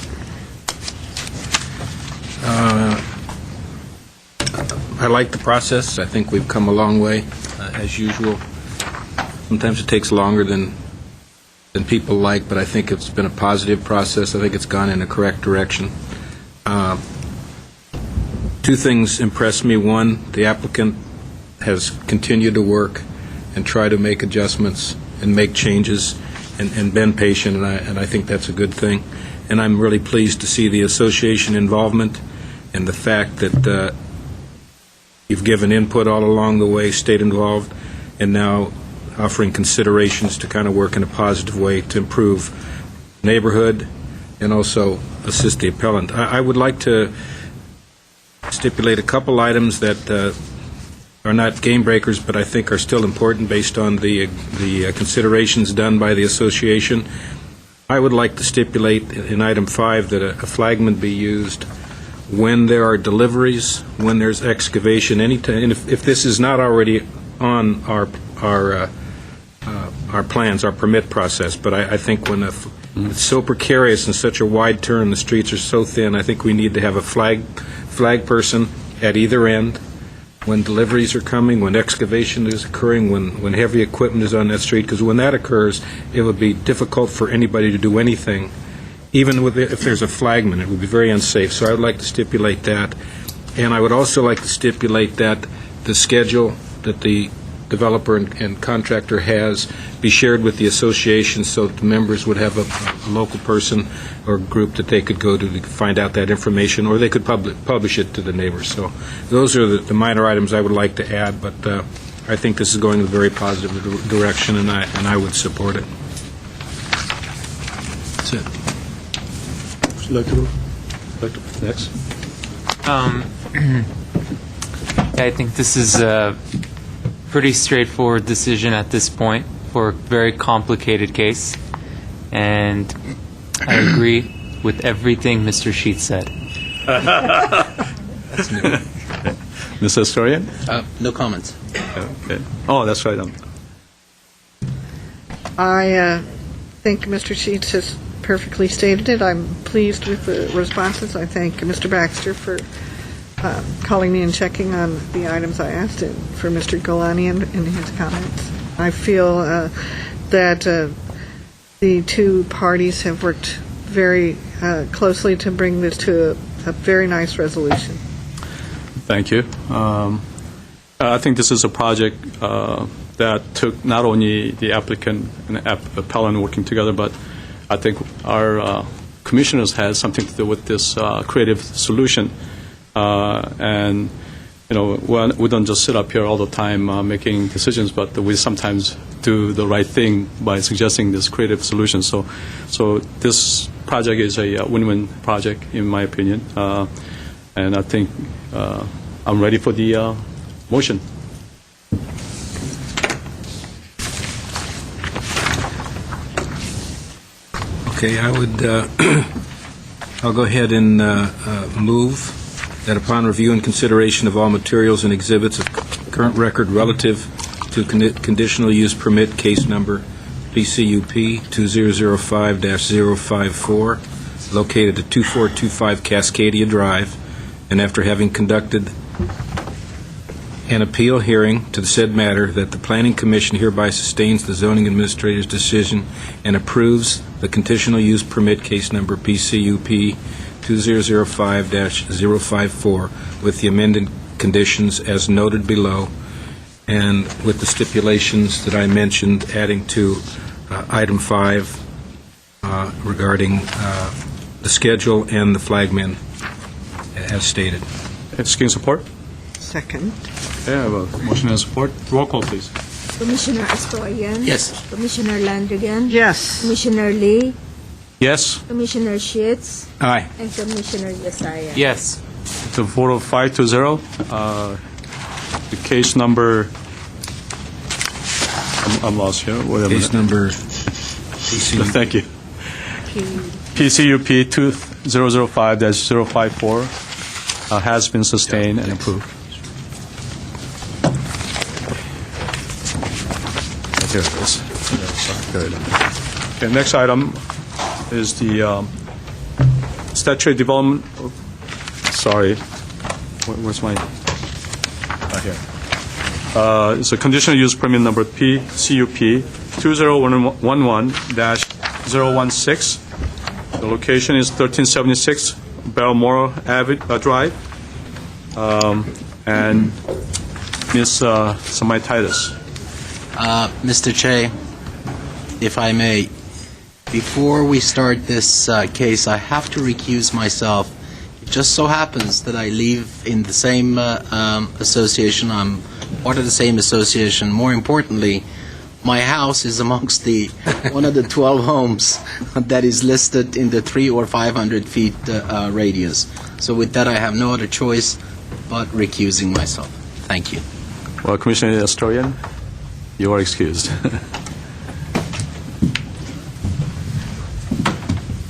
I like the process. I think we've come a long way, as usual. Sometimes it takes longer than people like, but I think it's been a positive process. I think it's gone in a correct direction. Two things impressed me. One, the applicant has continued to work and try to make adjustments and make changes and been patient, and I think that's a good thing. And I'm really pleased to see the association involvement and the fact that you've given input all along the way, stayed involved, and now offering considerations to kind of work in a positive way to improve neighborhood and also assist the appellant. I would like to stipulate a couple items that are not game breakers, but I think are still important based on the considerations done by the association. I would like to stipulate in item 5 that a flagman be used when there are deliveries, when there's excavation, anytime. And if this is not already on our plans, our permit process, but I think when it's so precarious and such a wide turn, the streets are so thin, I think we need to have a flag person at either end when deliveries are coming, when excavation is occurring, when heavy equipment is on that street, because when that occurs, it would be difficult for anybody to do anything. Even if there's a flagman, it would be very unsafe. So I would like to stipulate that. And I would also like to stipulate that the schedule that the developer and contractor has be shared with the association so that the members would have a local person or group that they could go to find out that information, or they could publish it to the neighbors. So those are the minor items I would like to add, but I think this is going in a very positive direction, and I would support it. That's it. Would you like to next? I think this is a pretty straightforward decision at this point for a very complicated case, and I agree with everything Mr. Sheets said. Mr. Historian? No comments. Okay. Oh, that's right. I think Mr. Sheets has perfectly stated it. I'm pleased with the responses. I thank Mr. Baxter for calling me and checking on the items I asked, and for Mr. Golani in his comments. I feel that the two parties have worked very closely to bring this to a very nice resolution. Thank you. I think this is a project that took not only the applicant and appellant working together, but I think our commissioners had something to do with this creative solution. And, we don't just sit up here all the time making decisions, but we sometimes do the right thing by suggesting this creative solution. So this project is a win-win project, in my opinion. And I think I'm ready for the motion. Okay, I'll go ahead and move that upon review and consideration of all materials and exhibits of current record relative to conditional use permit case number PCUP 2005-054, located at 2425 Cascadia Drive, and after having conducted an appeal hearing to the said matter, that the Planning Commission hereby sustains the zoning administrator's decision and approves the conditional use permit case number PCUP 2005-054 with the amended conditions as noted below, and with the stipulations that I mentioned, adding to item 5 regarding the schedule and the flagmen as stated. Seeking support? Second. Okay, I have a motion and support. Roll call, please. Commissioner Astroyan? Yes. Commissioner Landrigan? Yes. Commissioner Lee? Yes. Commissioner Sheets? Aye. And Commissioner Yesaya? Yes. It's a vote of 5-0. The case number, I'm lost here. Wait a Case minute. number Thank you. PCUP 2005-054 has been sustained and approved. Here it is. There it is. Okay, next item is the statutory development. Sorry, where's my? Here. It's a conditional use permit number PCUP 2011-016. The location is 1376 Balmoral Drive, and Ms. Samaititis. Mr. Che, if I may, before we start this case, I have to recuse myself. It just so happens that I live in the same association. I'm part of the same association. More importantly, my house is amongst the one of the 12 homes that is listed in the 300 or 500 feet radius. So with that, I have no other choice but recusing myself. Thank you. Well, Commissioner Astorian, you are excused.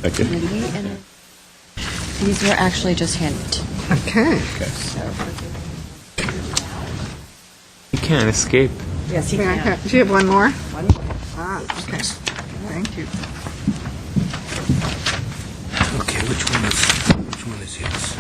Thank you. These were actually just handed. Okay. You can't escape. Yes, you Do can. you have one more? One more. Okay. Thank you. Okay, which one is his?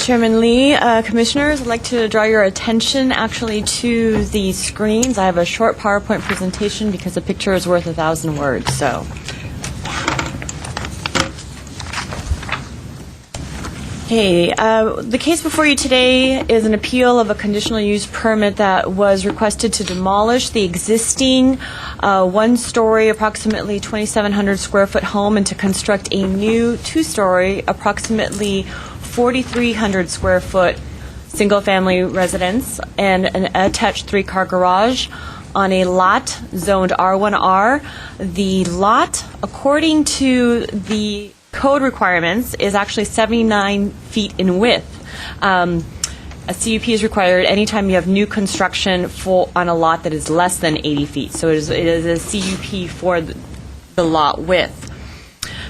Chairman Lee, Commissioners, I'd like to draw your attention actually to the screens. I have a short PowerPoint presentation because a picture is worth 1,000 words, so. Okay, the case before you today is an appeal of a conditional use permit that was requested to demolish the existing one-story, approximately 2,700 square foot home and to construct a new two-story, approximately 4,300 square foot single-family residence and an attached three-car garage on a lot zoned R1R. The lot, according to the code requirements, is actually 79 feet in width. A CUP is required anytime you have new construction on a lot that is less than 80 feet. So it is a CUP for the lot width.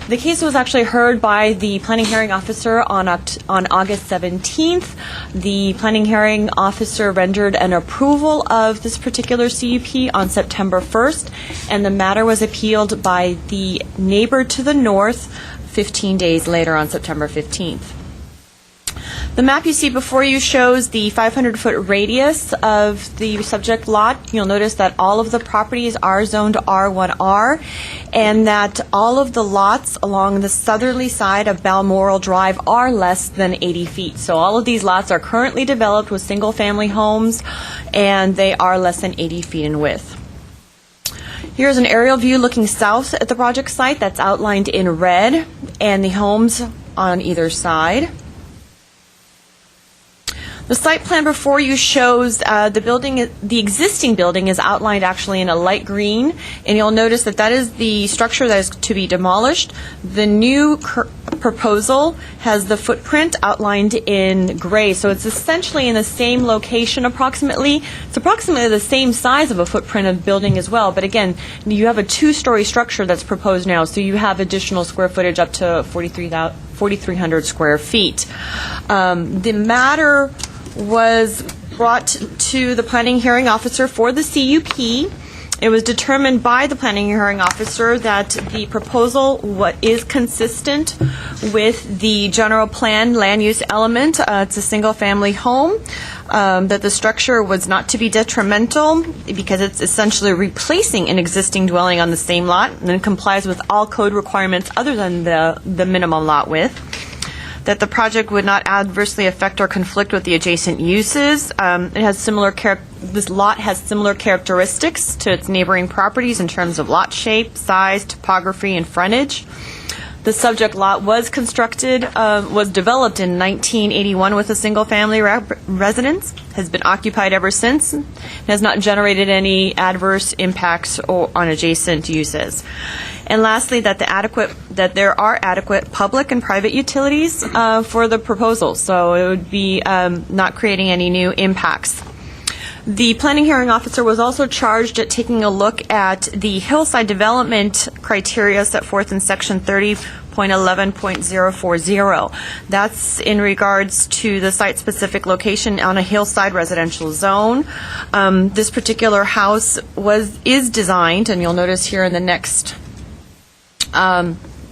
The case was actually heard by the planning hearing officer on August 17th. The planning hearing officer rendered an approval of this particular CUP on September 1st, and the matter was appealed by the neighbor to the north 15 days later on September 15th. The map you see before you shows the 500-foot radius of the subject lot. You'll notice that all of the properties are zoned R1R and that all of the lots along the southerly side of Balmoral Drive are less than 80 feet. So all of these lots are currently developed with single-family homes and they are less than 80 feet in width. Here's an aerial view looking south at the project site that's outlined in red and the homes on either side. The site plan before you shows the existing building is outlined actually in a light green, and you'll notice that that is the structure that is to be demolished. The new proposal has the footprint outlined in gray, so it's essentially in the same location approximately. It's approximately the same size of a footprint of building as well, but again, you have a two-story structure that's proposed now, so you have additional square footage up to 4,300 square feet. The matter was brought to the planning hearing officer for the CUP. It was determined by the planning hearing officer that the proposal is consistent with the general plan land use element. It's a single-family home, that the structure was not to be detrimental because it's essentially replacing an existing dwelling on the same lot and it complies with all code requirements other than the minimum lot width. That the project would not adversely affect or conflict with the adjacent uses. This lot has similar characteristics to its neighboring properties in terms of lot shape, size, topography, and frontage. The subject lot was developed in 1981 with a single-family residence, has been occupied ever since, and has not generated any adverse impacts on adjacent uses. And lastly, that there are adequate public and private utilities for the proposal, so it would be not creating any new impacts. The planning hearing officer was also charged at taking a look at the hillside development criteria set forth in section 30.11.040. That's in regards to the site-specific location on a hillside residential zone. This particular house is designed, and you'll notice here in the next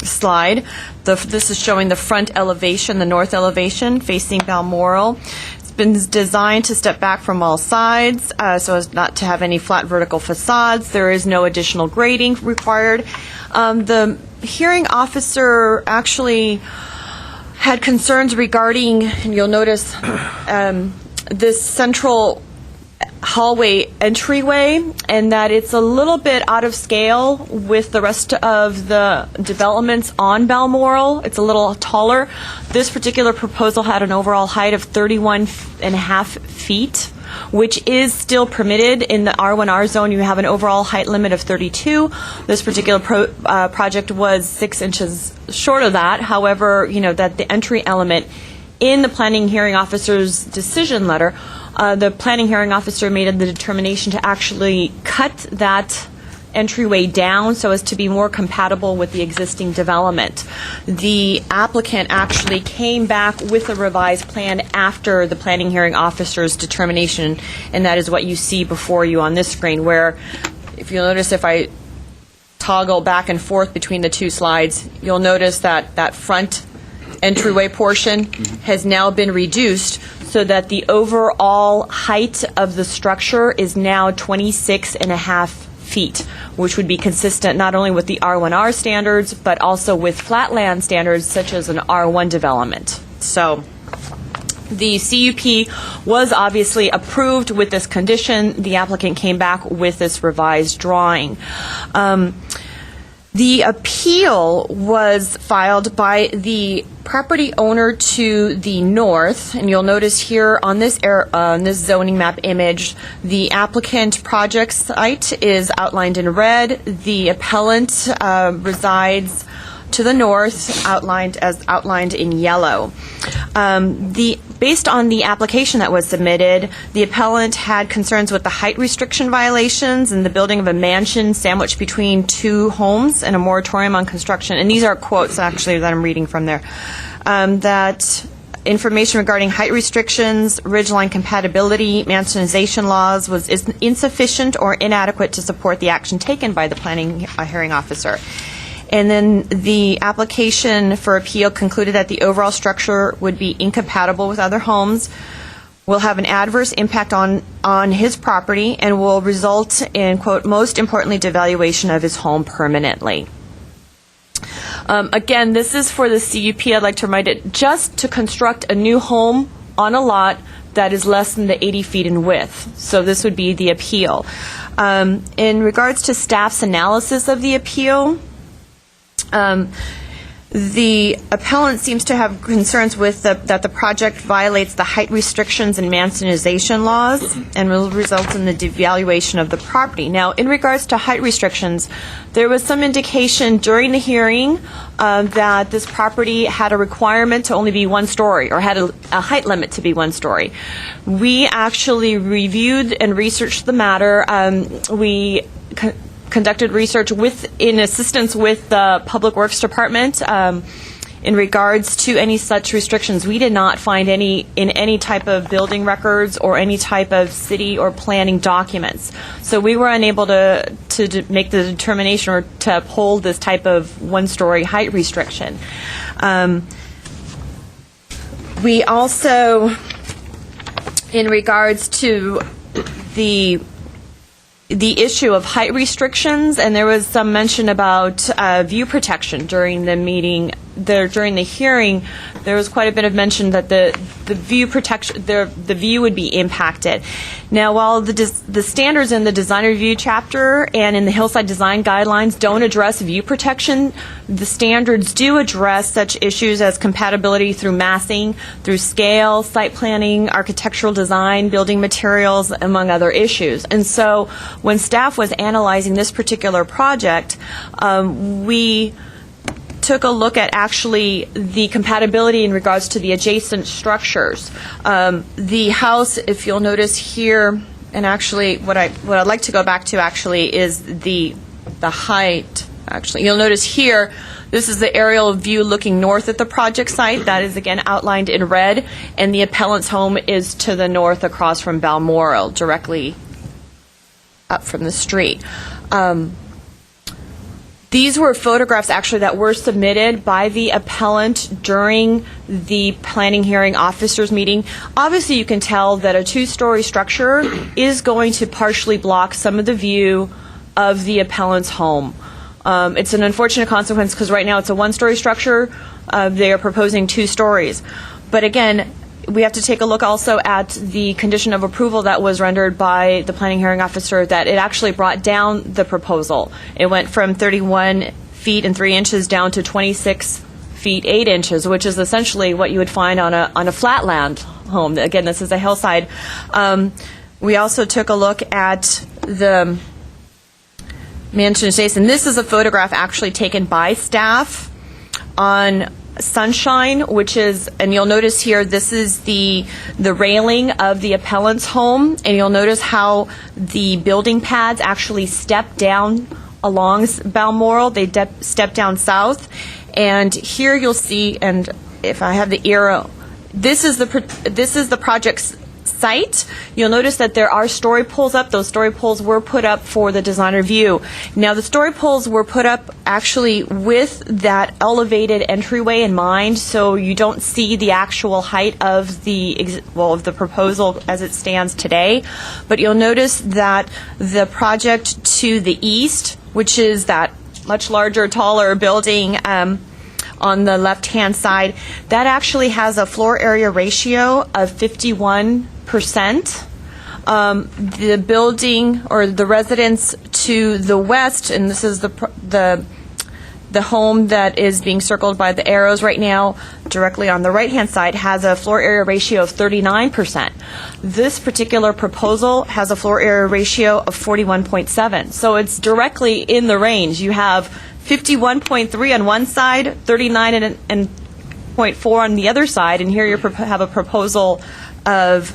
slide, this is showing the front elevation, the north elevation facing Balmoral. It's been designed to step back from all sides so as not to have any flat vertical facades. There is no additional grading required. The hearing officer actually had concerns regarding, and you'll notice this central hallway entryway, and that it's a little bit out of scale with the rest of the developments on Balmoral. It's a little taller. This particular proposal had an overall height of 31.5 feet, which is still permitted. In the R1R zone, you have an overall height limit of 32. This particular project was 6 inches short of that. However, that the entry element in the planning hearing officer's decision letter, the planning hearing officer made the determination to actually cut that entryway down so as to be more compatible with the existing development. The applicant actually came back with a revised plan after the planning hearing officer's determination, and that is what you see before you on this screen, where if you'll notice, if I toggle back and forth between the two slides, you'll notice that that front entryway portion has now been reduced so that the overall height of the structure is now 26.5 feet, which would be consistent not only with the R1R standards, but also with flatland standards such as an R1 development. So the CUP was obviously approved with this condition. The applicant came back with this revised drawing. The appeal was filed by the property owner to the north, and you'll notice here on this zoning map image, the applicant project site is outlined in red. The appellant resides to the north, outlined in yellow. Based on the application that was submitted, the appellant had concerns with the height restriction violations and the building of a mansion sandwiched between two homes and a moratorium on construction. And these are quotes, actually, that I'm reading from there. That information regarding height restrictions, ridgeline compatibility, mansionization laws was insufficient or inadequate to support the action taken by the planning hearing officer. And then the application for appeal concluded that the overall structure would be incompatible with other homes, will have an adverse impact on his property, and will result in, quote, most importantly, devaluation of his home permanently. Again, this is for the CUP. I'd like to remind it just to construct a new home on a lot that is less than the 80 feet in width. So this would be the appeal. In regards to staff's analysis of the appeal, the appellant seems to have concerns with that the project violates the height restrictions and mansionization laws and will result in the devaluation of the property. Now, in regards to height restrictions, there was some indication during the hearing that this property had a requirement to only be 1 story, or had a height limit to be 1 story. We actually reviewed and researched the matter. We conducted research in assistance with the Public Works Department in regards to any such restrictions. We did not find any in any type of building records or any type of city or planning documents. So we were unable to make the determination or to uphold this type of 1-story height restriction. We also, in regards to the issue of height restrictions, and there was some mention about view protection during the meeting. During the hearing, there was quite a bit of mention that the view protection, the view would be impacted. Now, while the standards in the design review chapter and in the hillside design guidelines don't address view protection, the standards do address such issues as compatibility through massing, through scale, site planning, architectural design, building materials, among other issues. And so when staff was analyzing this particular project, we took a look at actually the compatibility in regards to the adjacent structures. The house, if you'll notice here, and actually what I'd like to go back to actually is the height. Actually, you'll notice here, this is the aerial view looking north at the project site. That is again outlined in red, and the appellant's home is to the north across from Balmoral, directly up from the street. These were photographs actually that were submitted by the appellant during the planning hearing officers meeting. Obviously, you can tell that a 2-story structure is going to partially block some of the view of the appellant's home. It's an unfortunate consequence because right now it's a 1-story structure. They are proposing 2 stories. But again, we have to take a look also at the condition of approval that was rendered by the planning hearing officer, that it actually brought down the proposal. It went from 31 feet and 3 inches down to 26 feet 8 inches, which is essentially what you would find on a flatland home. Again, this is a hillside. We also took a look at the mansion adjacent. This is a photograph actually taken by staff on Sunshine, which is, and you'll notice here, this is the railing of the appellant's home, and you'll notice how the building pads actually step down along Balmoral. They step down south, and here you'll see, and if I have the arrow, this is the project site, you'll notice that there are story poles up. Those story poles were put up for the designer view. Now, the story poles were put up actually with that elevated entryway in mind, so you don't see the actual height of of the proposal as it stands today. But you'll notice that the project to the east, which is that much larger, taller building on the left-hand side, that actually has a floor area ratio of 51%. The building or the residence to the west, and this is the home that is being circled by the arrows right now, directly on the right-hand side, has a floor area ratio of 39%. This particular proposal has a floor area ratio of 41.7. So it's directly in the range. You have 51.3 on one side, 39 and 0.4 on the other side, and here you have a proposal of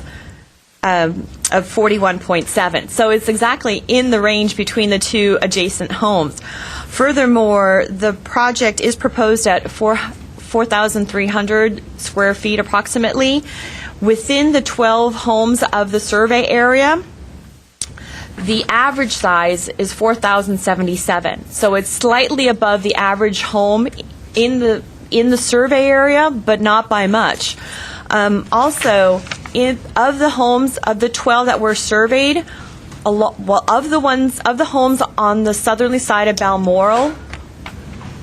41.7. So it's exactly in the range between the two adjacent homes. Furthermore, the project is proposed at 4,300 square feet approximately. Within the 12 homes of the survey area, the average size is 4,077. So it's slightly above the average home in the survey area, but not by much. Also, of the homes, of the 12 that were surveyed, of the homes on the southerly side of Balmoral,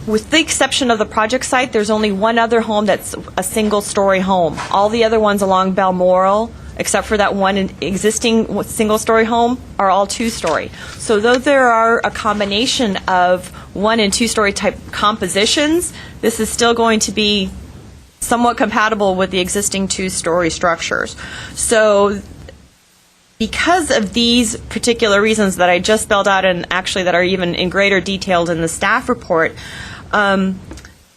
with the exception of the project site, there's only one other home that's a single-story home. All the other ones along Balmoral, except for that one existing single-story home, are all two-story. So though there are a combination of one- and two-story type compositions, this is still going to be somewhat compatible with the existing two-story structures. So because of these particular reasons that I just spelled out, and actually that are even in greater detail in the staff report,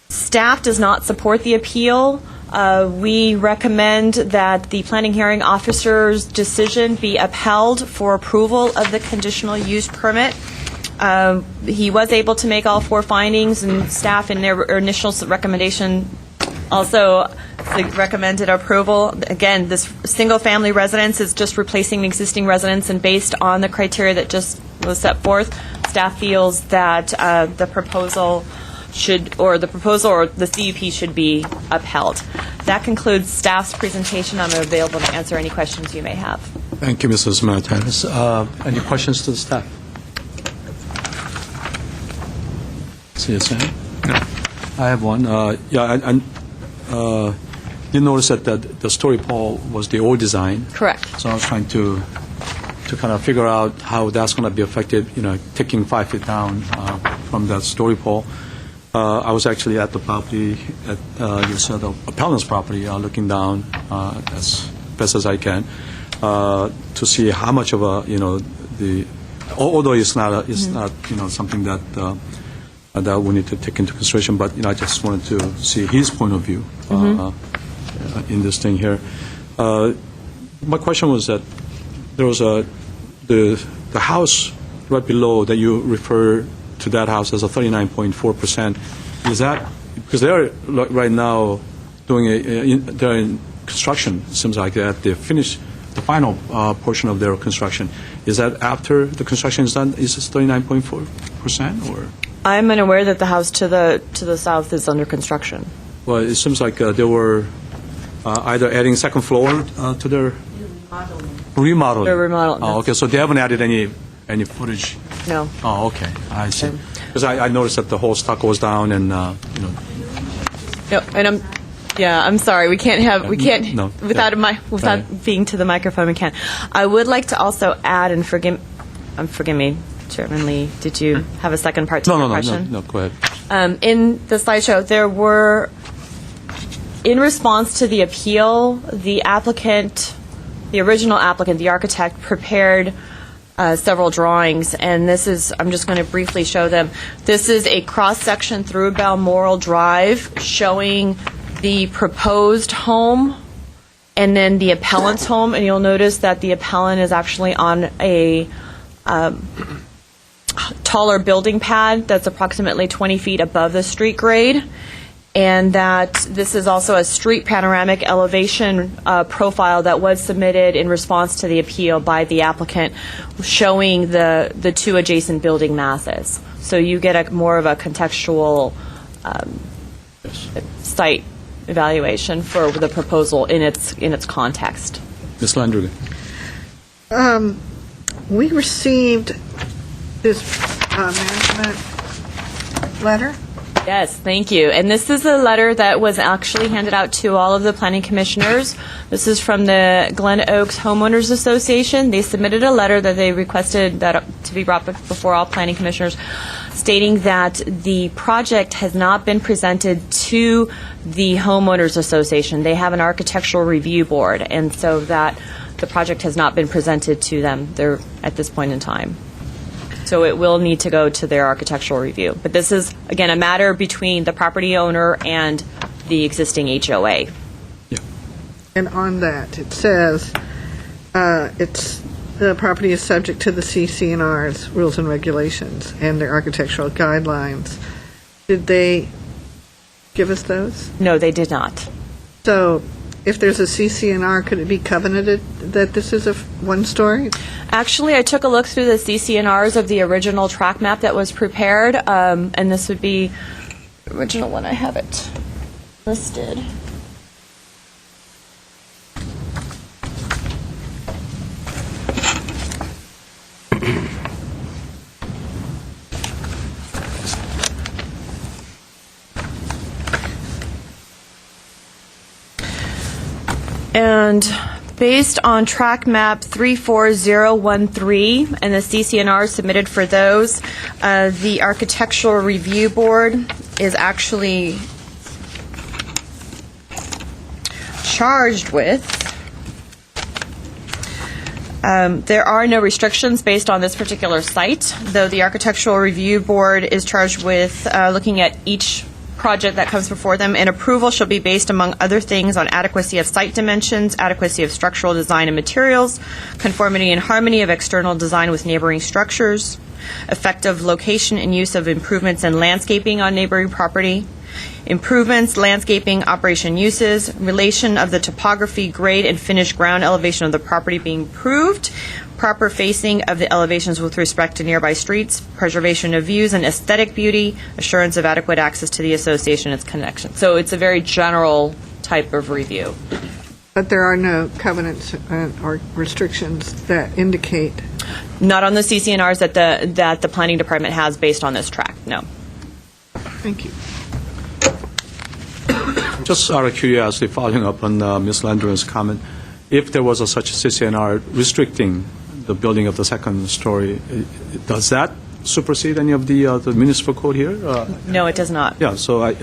staff does not support the appeal. We recommend that the planning hearing officer's decision be upheld for approval of the conditional use permit. He was able to make all four findings, and staff in their initial recommendation also recommended approval. Again, this single-family residence is just replacing the existing residence, and based on the criteria that just was set forth, staff feels that the proposal or the CUP should be upheld. That concludes staff's presentation. I'm available to answer any questions you may have. Thank you, Mrs. Martinez. Any questions to the staff? See you, Sam? I have one. I did notice that the story pole was the old design. Correct. So I was trying to kind of figure out how that's going to be affected, taking 5 feet down from that story pole. I was actually at the property, at the appellant's property, looking down as best as I can to see how much of although it's not something that we need to take into consideration, but I just wanted to see his point of view in this thing here. My question was that there was the house right below that you refer to that house as a 39.4%. Is that because they're right now doing they're in construction? It seems like that they finished the final portion of their construction. Is that after the construction is done? Is it 39.4% or? I'm unaware that the house to the south is under construction. Well, it seems like they were either adding second floor to their remodeling. They're remodeling. Oh, okay. So they haven't added any footage. No. Oh, okay. I see. Because I noticed that the whole stock goes down, and No, and I'm sorry. We can't without being to the microphone. We can't. I would like to also add, and forgive me, Chairman Lee. Did you have a second part to your question? No. Go ahead. In the slideshow, there were, in response to the appeal, the original applicant, the architect, prepared several drawings, and I'm just going to briefly show them. This is a cross-section through Balmoral Drive showing the proposed home and then the appellant's home, and you'll notice that the appellant is actually on a taller building pad that's approximately 20 feet above the street grade. and that this is also a street panoramic elevation profile that was submitted in response to the appeal by the applicant, showing the two adjacent building masses. So you get a more of a contextual site evaluation for the proposal in its context. Ms. Landrigan. We received this management letter. Yes, thank you. And this is a letter that was actually handed out to all of the planning commissioners. This is from the Glen Oaks Homeowners Association. They submitted a letter that they requested that to be brought before all planning commissioners, stating that the project has not been presented to the Homeowners Association. They have an architectural review board, and so that the project has not been presented to them there at this point in time. So it will need to go to their architectural review. But this is, again, a matter between the property owner and the existing HOA. And on that, it says the property is subject to the CC&R's rules and regulations and their architectural guidelines. Did they give us those? No, they did not. So if there's a CC&R, could it be covenanted that this is a one-story? Actually, I took a look through the CC&Rs of the original track map that was prepared, and this would be the original one. I have it listed. And based on track map 34013 and the CC&R submitted for those, the architectural review board is actually charged with. There are no restrictions based on this particular site, though the architectural review board is charged with looking at each project that comes before them, and approval shall be based, among other things, on adequacy of site dimensions, adequacy of structural design and materials, conformity and harmony of external design with neighboring structures, effective location and use of improvements and landscaping on neighboring property, improvements, landscaping, operation uses, relation of the topography, grade, and finished ground elevation of the property being improved, proper facing of the elevations with respect to nearby streets, preservation of views and aesthetic beauty, assurance of adequate access to the association and its connection. So it's a very general type of review. But there are no covenants or restrictions that indicate. Not on the CC&Rs that the planning department has based on this track, no. Thank you. Just out of curiosity, following up on Ms. Landrigan's comment, if there was such a CC&R restricting the building of the second story, does that supersede any of the municipal code here? No, it does not. Yeah, so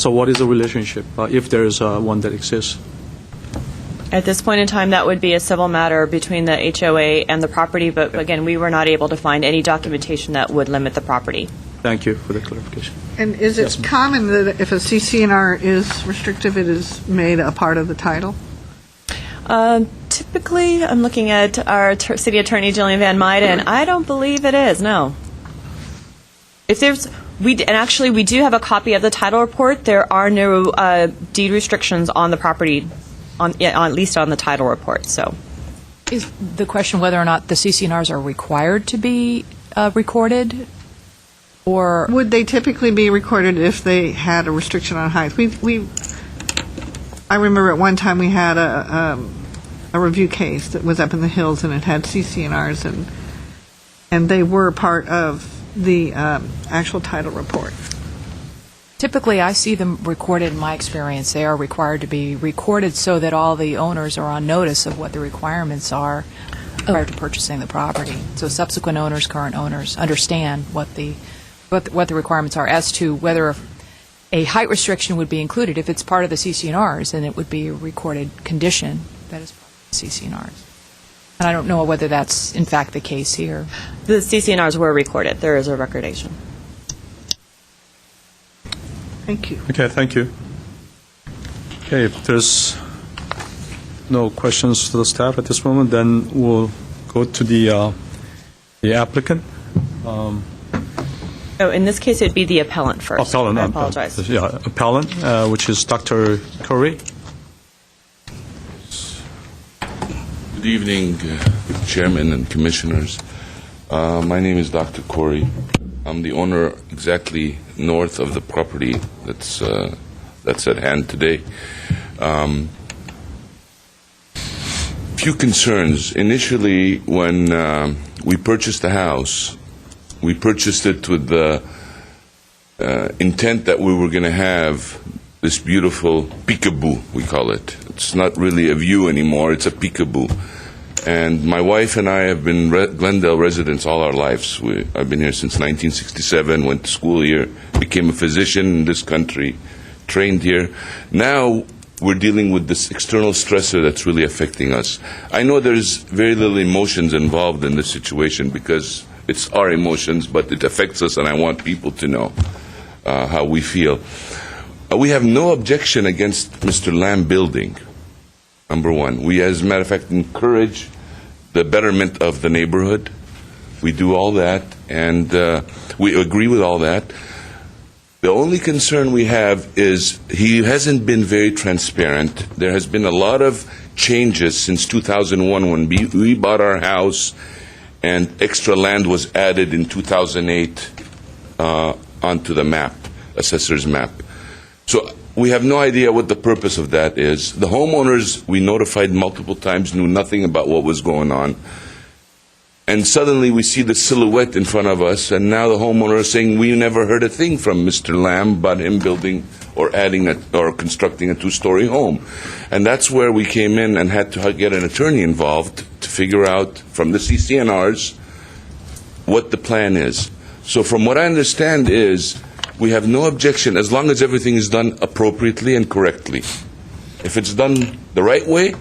what is the relationship, if there is one that exists? At this point in time, that would be a civil matter between the HOA and the property, but again, we were not able to find any documentation that would limit the property. Thank you for the clarification. And is it common that if a CC&R is restrictive, it is made a part of the title? Typically, I'm looking at our city attorney, Jillian Van Meiden. I don't believe it is, no. If there's, and actually we do have a copy of the title report. There are no deed restrictions on the property, at least on the title report, so. Is the question whether or not the CC&Rs are required to be recorded? Or would they typically be recorded if they had a restriction on height? I remember at one time we had a review case that was up in the hills, and it had CC&Rs, and they were part of the actual title report. typically, I see them recorded in my experience. They are required to be recorded so that all the owners are on notice of what the requirements are prior to purchasing the property. So subsequent owners, current owners, understand what the requirements are as to whether a height restriction would be included. If it's part of the CC&Rs, then it would be a recorded condition that is part of the CC&Rs. And I don't know whether that's in fact the case here. The CC&Rs were recorded. There is a recordation. Thank you. Okay, thank you. Okay, if there's no questions to the staff at this moment, then we'll go to the applicant. Oh, in this case, it'd be the appellant first. Appellant. I apologize. Yeah, appellant, which is Dr. Curry. Good evening, Chairman and Commissioners. My name is Dr. Corey. I'm the owner exactly north of the property that's at hand today. Few concerns. Initially, when we purchased the house, we purchased it with the intent that we were going to have this beautiful peekaboo, we call it. It's not really a view anymore, it's a peekaboo. And my wife and I have been Glendale residents all our lives. I've been here since 1967, went to school here, became a physician in this country, trained here. Now we're dealing with this external stressor that's really affecting us. I know there's very little emotions involved in this situation because it's our emotions, but it affects us, and I want people to know how we feel. We have no objection against Mr. Lamb building, number one. We, as a matter of fact, encourage the betterment of the neighborhood. We do all that, and we agree with all that. The only concern we have is he hasn't been very transparent. There has been a lot of changes since 2001 when we bought our house, and extra land was added in 2008 onto the map, assessor's map. So we have no idea what the purpose of that is. The homeowners we notified multiple times knew nothing about what was going on. And suddenly we see the silhouette in front of us, and now the homeowner is saying, we never heard a thing from Mr. Lamb about him building or adding or constructing a two-story home. And that's where we came in and had to get an attorney involved to figure out from the CCNRs what the plan is. So from what I understand is, we have no objection as long as everything is done appropriately and correctly. If it's done the right way,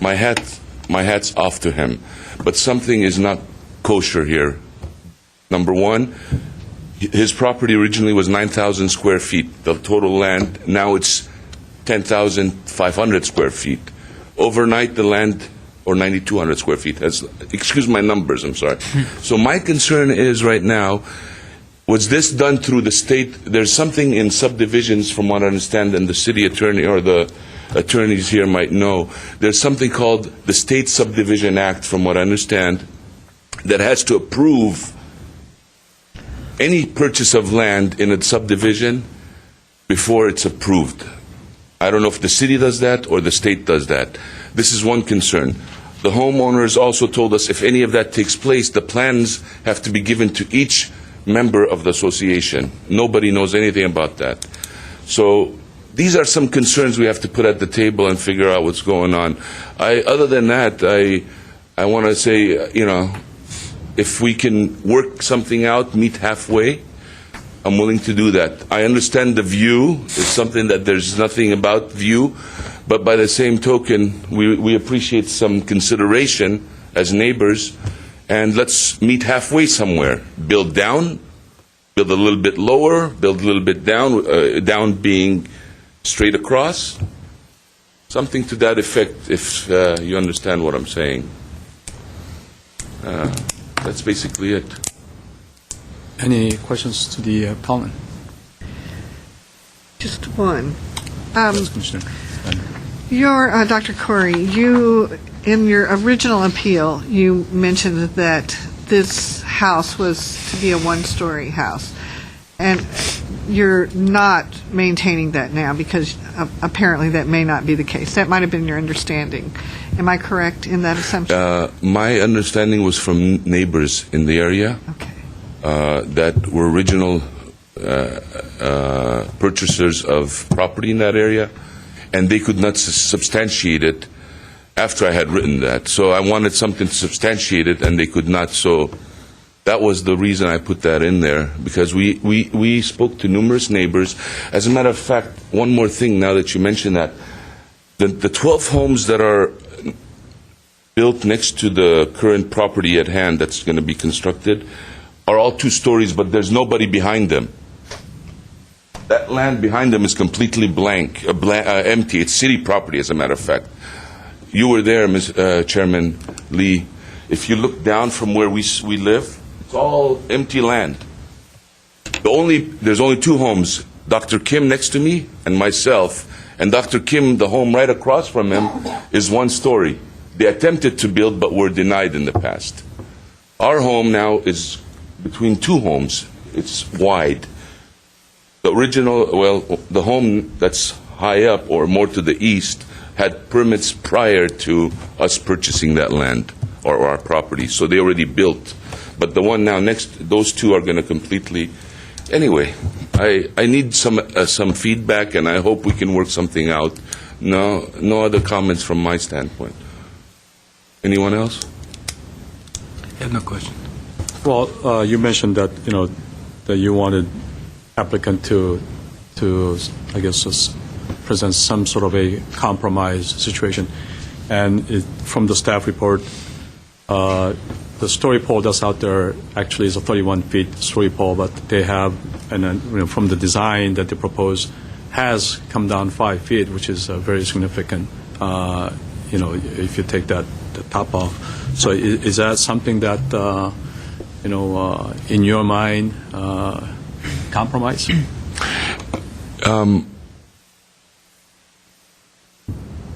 my hat's off to him. But something is not kosher here. Number one, his property originally was 9,000 square feet. The total land, now it's 10,500 square feet. Overnight, the land, or 9,200 square feet, excuse my numbers, I'm sorry. So my concern is right now, was this done through the state? There's something in subdivisions, from what I understand, and the city attorney or the attorneys here might know. There's something called the State Subdivision Act, from what I understand, that has to approve any purchase of land in a subdivision before it's approved. I don't know if the city does that or the state does that. This is one concern. The homeowners also told us if any of that takes place, the plans have to be given to each member of the association. Nobody knows anything about that. So these are some concerns we have to put at the table and figure out what's going on. Other than that, I want to say, if we can work something out, meet halfway, I'm willing to do that. I understand the view is something that there's nothing about view, but by the same token, we appreciate some consideration as neighbors, and let's meet halfway somewhere. Build down, build a little bit lower, build a little bit down, down being straight across. Something to that effect, if you understand what I'm saying. That's basically it. Any questions to the appellant? Just one. Yes, Commissioner. Dr. Corey, in your original appeal, you mentioned that this house was to be a one-story house, and you're not maintaining that now because apparently that may not be the case. That might have been your understanding. Am I correct in that assumption? My understanding was from neighbors in the area that were original purchasers of property in that area, and they could not substantiate it after I had written that. So I wanted something to substantiate it, and they could not. So that was the reason I put that in there, because we spoke to numerous neighbors. As a matter of fact, one more thing now that you mention that, the 12 homes that are built next to the current property at hand that's going to be constructed are all 2 stories, but there's nobody behind them. That land behind them is completely blank, empty. It's city property, as a matter of fact. You were there, Chairman Lee. If you look down from where we live, it's all empty land. There's only two homes, Dr. Kim next to me and myself, and Dr. Kim, the home right across from him, is one story. They attempted to build but were denied in the past. Our home now is between two homes. It's wide. The the home that's high up or more to the east had permits prior to us purchasing that land or our property, so they already built. But the one now next, those two are going to completely. Anyway, I need some feedback, and I hope we can work something out. No other comments from my standpoint. Anyone else? I have no question. Well, you mentioned that that you wanted applicant to I guess just present some sort of a compromise situation, and from the staff report, the story pole that's out there actually is a 31-feet story pole, but they have, and then, from the design that they propose, has come down 5 feet, which is very significant. If you take the top off. So is that something that in your mind, compromise?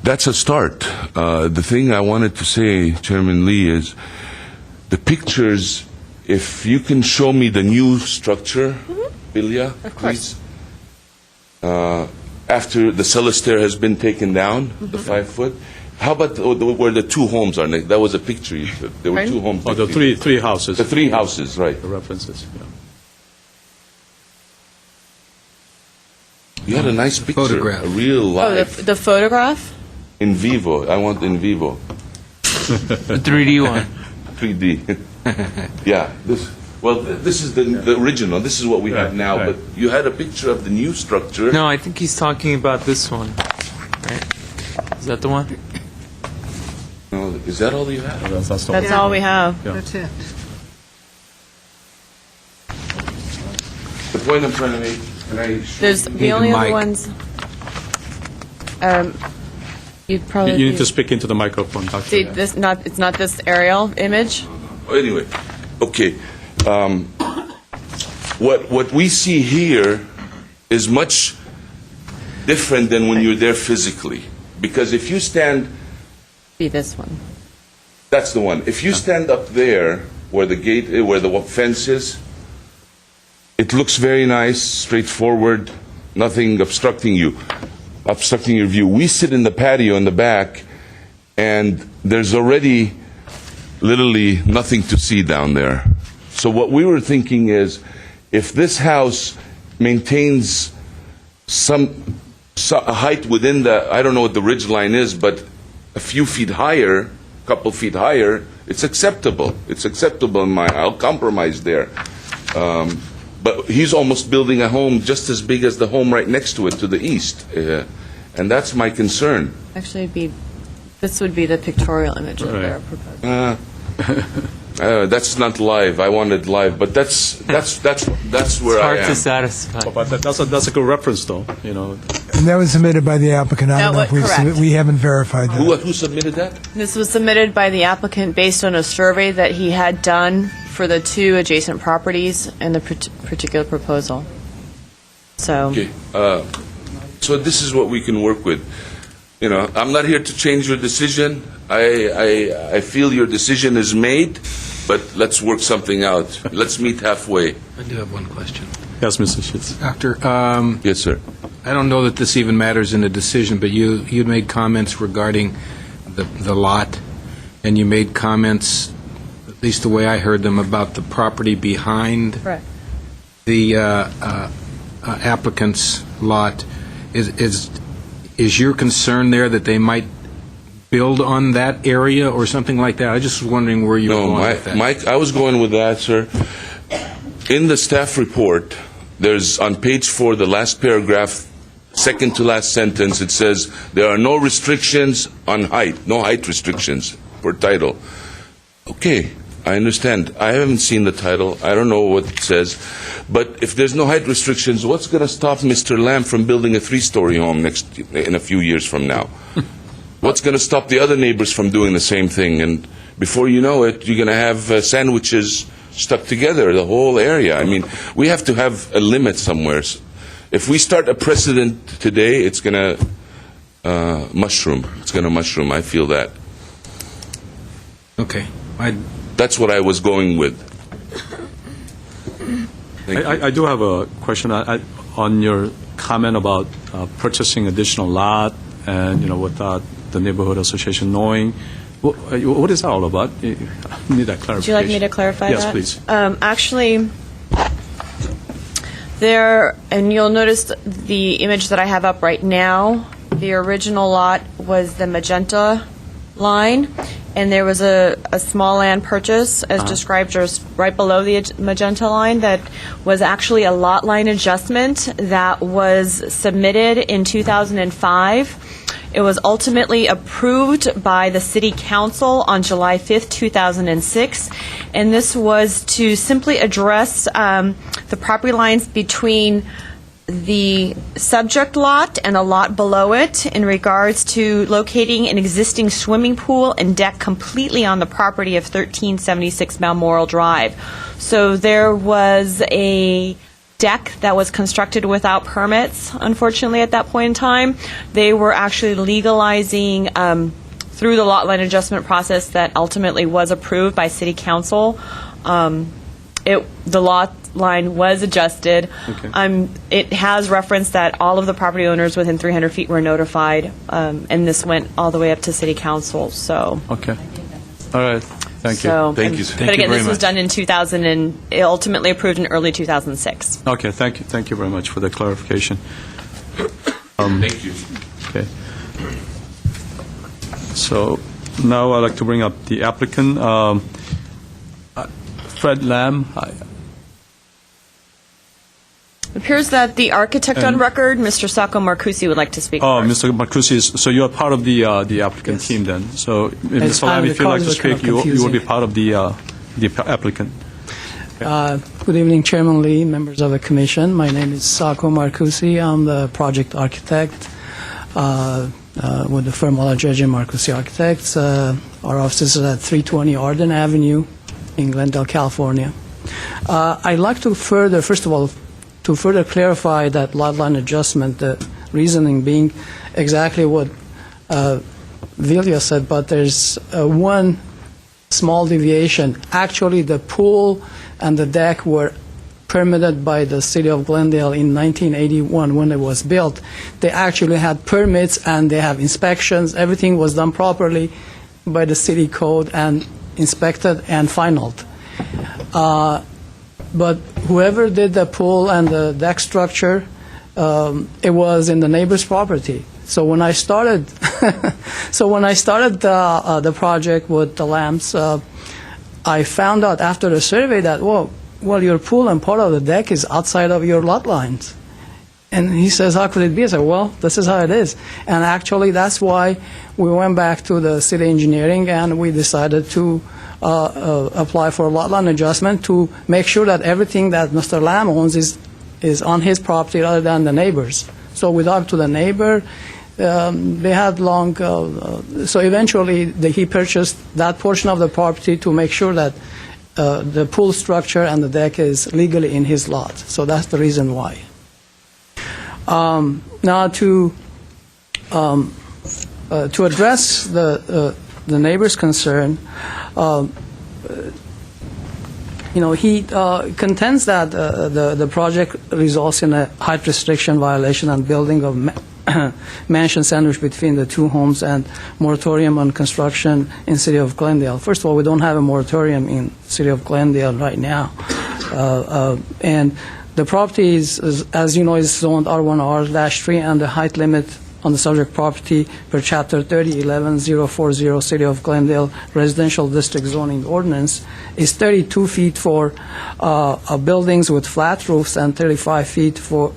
That's a start. The thing I wanted to say, Chairman Lee, is the pictures, if you can show me the new structure, Bilya, please. After the cellar stair has been taken down, the 5 foot. How about where the two homes are? That was a picture you took. There were two homes. Oh, the three houses. The three houses, right. The references, yeah. You had a nice picture. Photograph. A real life. Oh, the photograph? In vivo. I want in vivo. The 3D one. 3D. Yeah. This is the original. This is what we have now. Right. But you had a picture of the new structure. No, I think he's talking about this one. Right? Is that the one? No, is that all you have? That's all we have. Yeah. That's it. The point I'm trying to make. There's the only other ones. You'd probably. You need to speak into the microphone, Doctor. See, it's not this aerial image. Anyway, okay. What we see here is much different than when you're there physically. Because if you stand, Be this one. that's the one. If you stand up there where the gate, where the fence is, it looks very nice, straightforward, nothing obstructing your view. We sit in the patio in the back, and there's already literally nothing to see down there. So what we were thinking is, if this house maintains a height within I don't know what the ridge line is, but a few feet higher, a couple feet higher, it's acceptable. It's acceptable in I'll compromise there. But he's almost building a home just as big as the home right next to it to the east. And that's my concern. Actually, this would be the pictorial image that they're proposing. That's not live. I wanted live, but that's where It's I hard am. to satisfy. But that's a good reference, though. And that was submitted by the applicant. I don't know if correct. we haven't verified that. Who submitted that? This was submitted by the applicant based on a survey that he had done for the two adjacent properties and the particular proposal. So. Okay. So this is what we can work with. I'm not here to change your decision. I feel your decision is made, but let's work something out. Let's meet halfway. I do have one question. Yes, Mr. Schutz. Doctor, Yes, sir. I don't know that this even matters in the decision, but you made comments regarding the lot, and you made comments, at least the way I heard them, about the property behind Correct. the applicant's lot. Is your concern there that they might build on that area or something like that? I just was wondering where you were going with that. Mike, I was going with that, sir. In the staff report, there's on page 4, the last paragraph, second to last sentence, it says there are no restrictions on height, no height restrictions for title. Okay, I understand. I haven't seen the title. I don't know what it says. But if there's no height restrictions, what's going to stop Mr. Lamb from building a 3-story home in a few years from now? What's going to stop the other neighbors from doing the same thing? And before you know it, you're going to have sandwiches stuck together, the whole area. I mean, we have to have a limit somewhere. If we start a precedent today, it's going to mushroom. It's going to mushroom. I feel that. Okay. That's what I was going with. Thank you. I do have a question on your comment about purchasing additional lot and, without the neighborhood association knowing. What is that all about? I need that clarification. Would you like me to clarify yes, that? Yes, please. Actually, and you'll notice the image that I have up right now, the original lot was the magenta line, and there was a small land purchase, as described just right below the magenta line, that was actually a lot line adjustment that was submitted in 2005. It was ultimately approved by the City Council on July 5th, 2006, and this was to simply address the property lines between the subject lot and a lot below it in regards to locating an existing swimming pool and deck completely on the property of 1376 Balmoral Drive. So there was a deck that was constructed without permits, unfortunately, at that point in time. They were actually legalizing through the lot line adjustment process that ultimately was approved by City Council. The lot line was adjusted. Okay. It has referenced that all of the property owners within 300 feet were notified, and this went all the way up to City Council. So. Okay. All right. Thank you. So, Thank you. But again, this was done in 2000 and ultimately approved in early 2006. Okay. Thank you. Thank you very much for the clarification. Thank you. Okay. So now I'd like to bring up the applicant, Fred Lam. It appears that the architect on record, Mr. Sacco Marcusi, would like to speak first. Mr. Marcusi, so you are part of the applicant team then. So, Mr. Lam, if you'd like to speak, you will be part of the applicant. Good evening, Chairman Lee, members of the Commission. My name is Sacco Marcusi. I'm the project architect with the firm Judge and Marcusi Architects. Our offices are at 320 Arden Avenue in Glendale, California. I'd like to first of all, to further clarify that lot line adjustment, the reasoning being exactly what Vilya said, but there's one small deviation. Actually, the pool and the deck were permitted by the City of Glendale in 1981 when it was built. They actually had permits and they have inspections. Everything was done properly by the city code and inspected and finalized. But whoever did the pool and the deck structure, it was in the neighbor's property. So when I started, the project with the lamps, I found out after the survey that well, your pool and part of the deck is outside of your lot lines. And he says, how could it be? I said, well, this is how it is. And actually, that's why we went back to the city engineering and we decided to apply for a lot line adjustment to make sure that everything that Mr. Lam owns is on his property rather than the neighbor's. So we talked to the neighbor. They had long, so eventually he purchased that portion of the property to make sure that the pool structure and the deck is legally in his lot. So that's the reason why. Now to address the neighbor's concern, he contends that the project results in a height restriction violation and building of mansion sandwich between the two homes and moratorium on construction in City of Glendale. First of all, we don't have a moratorium in City of Glendale right now, and the property is, as you know, is zoned R1R-3, and the height limit on the subject property per Chapter 30.11.040 City of Glendale Residential District Zoning Ordinance is 32 feet for buildings with flat roofs and 35 feet for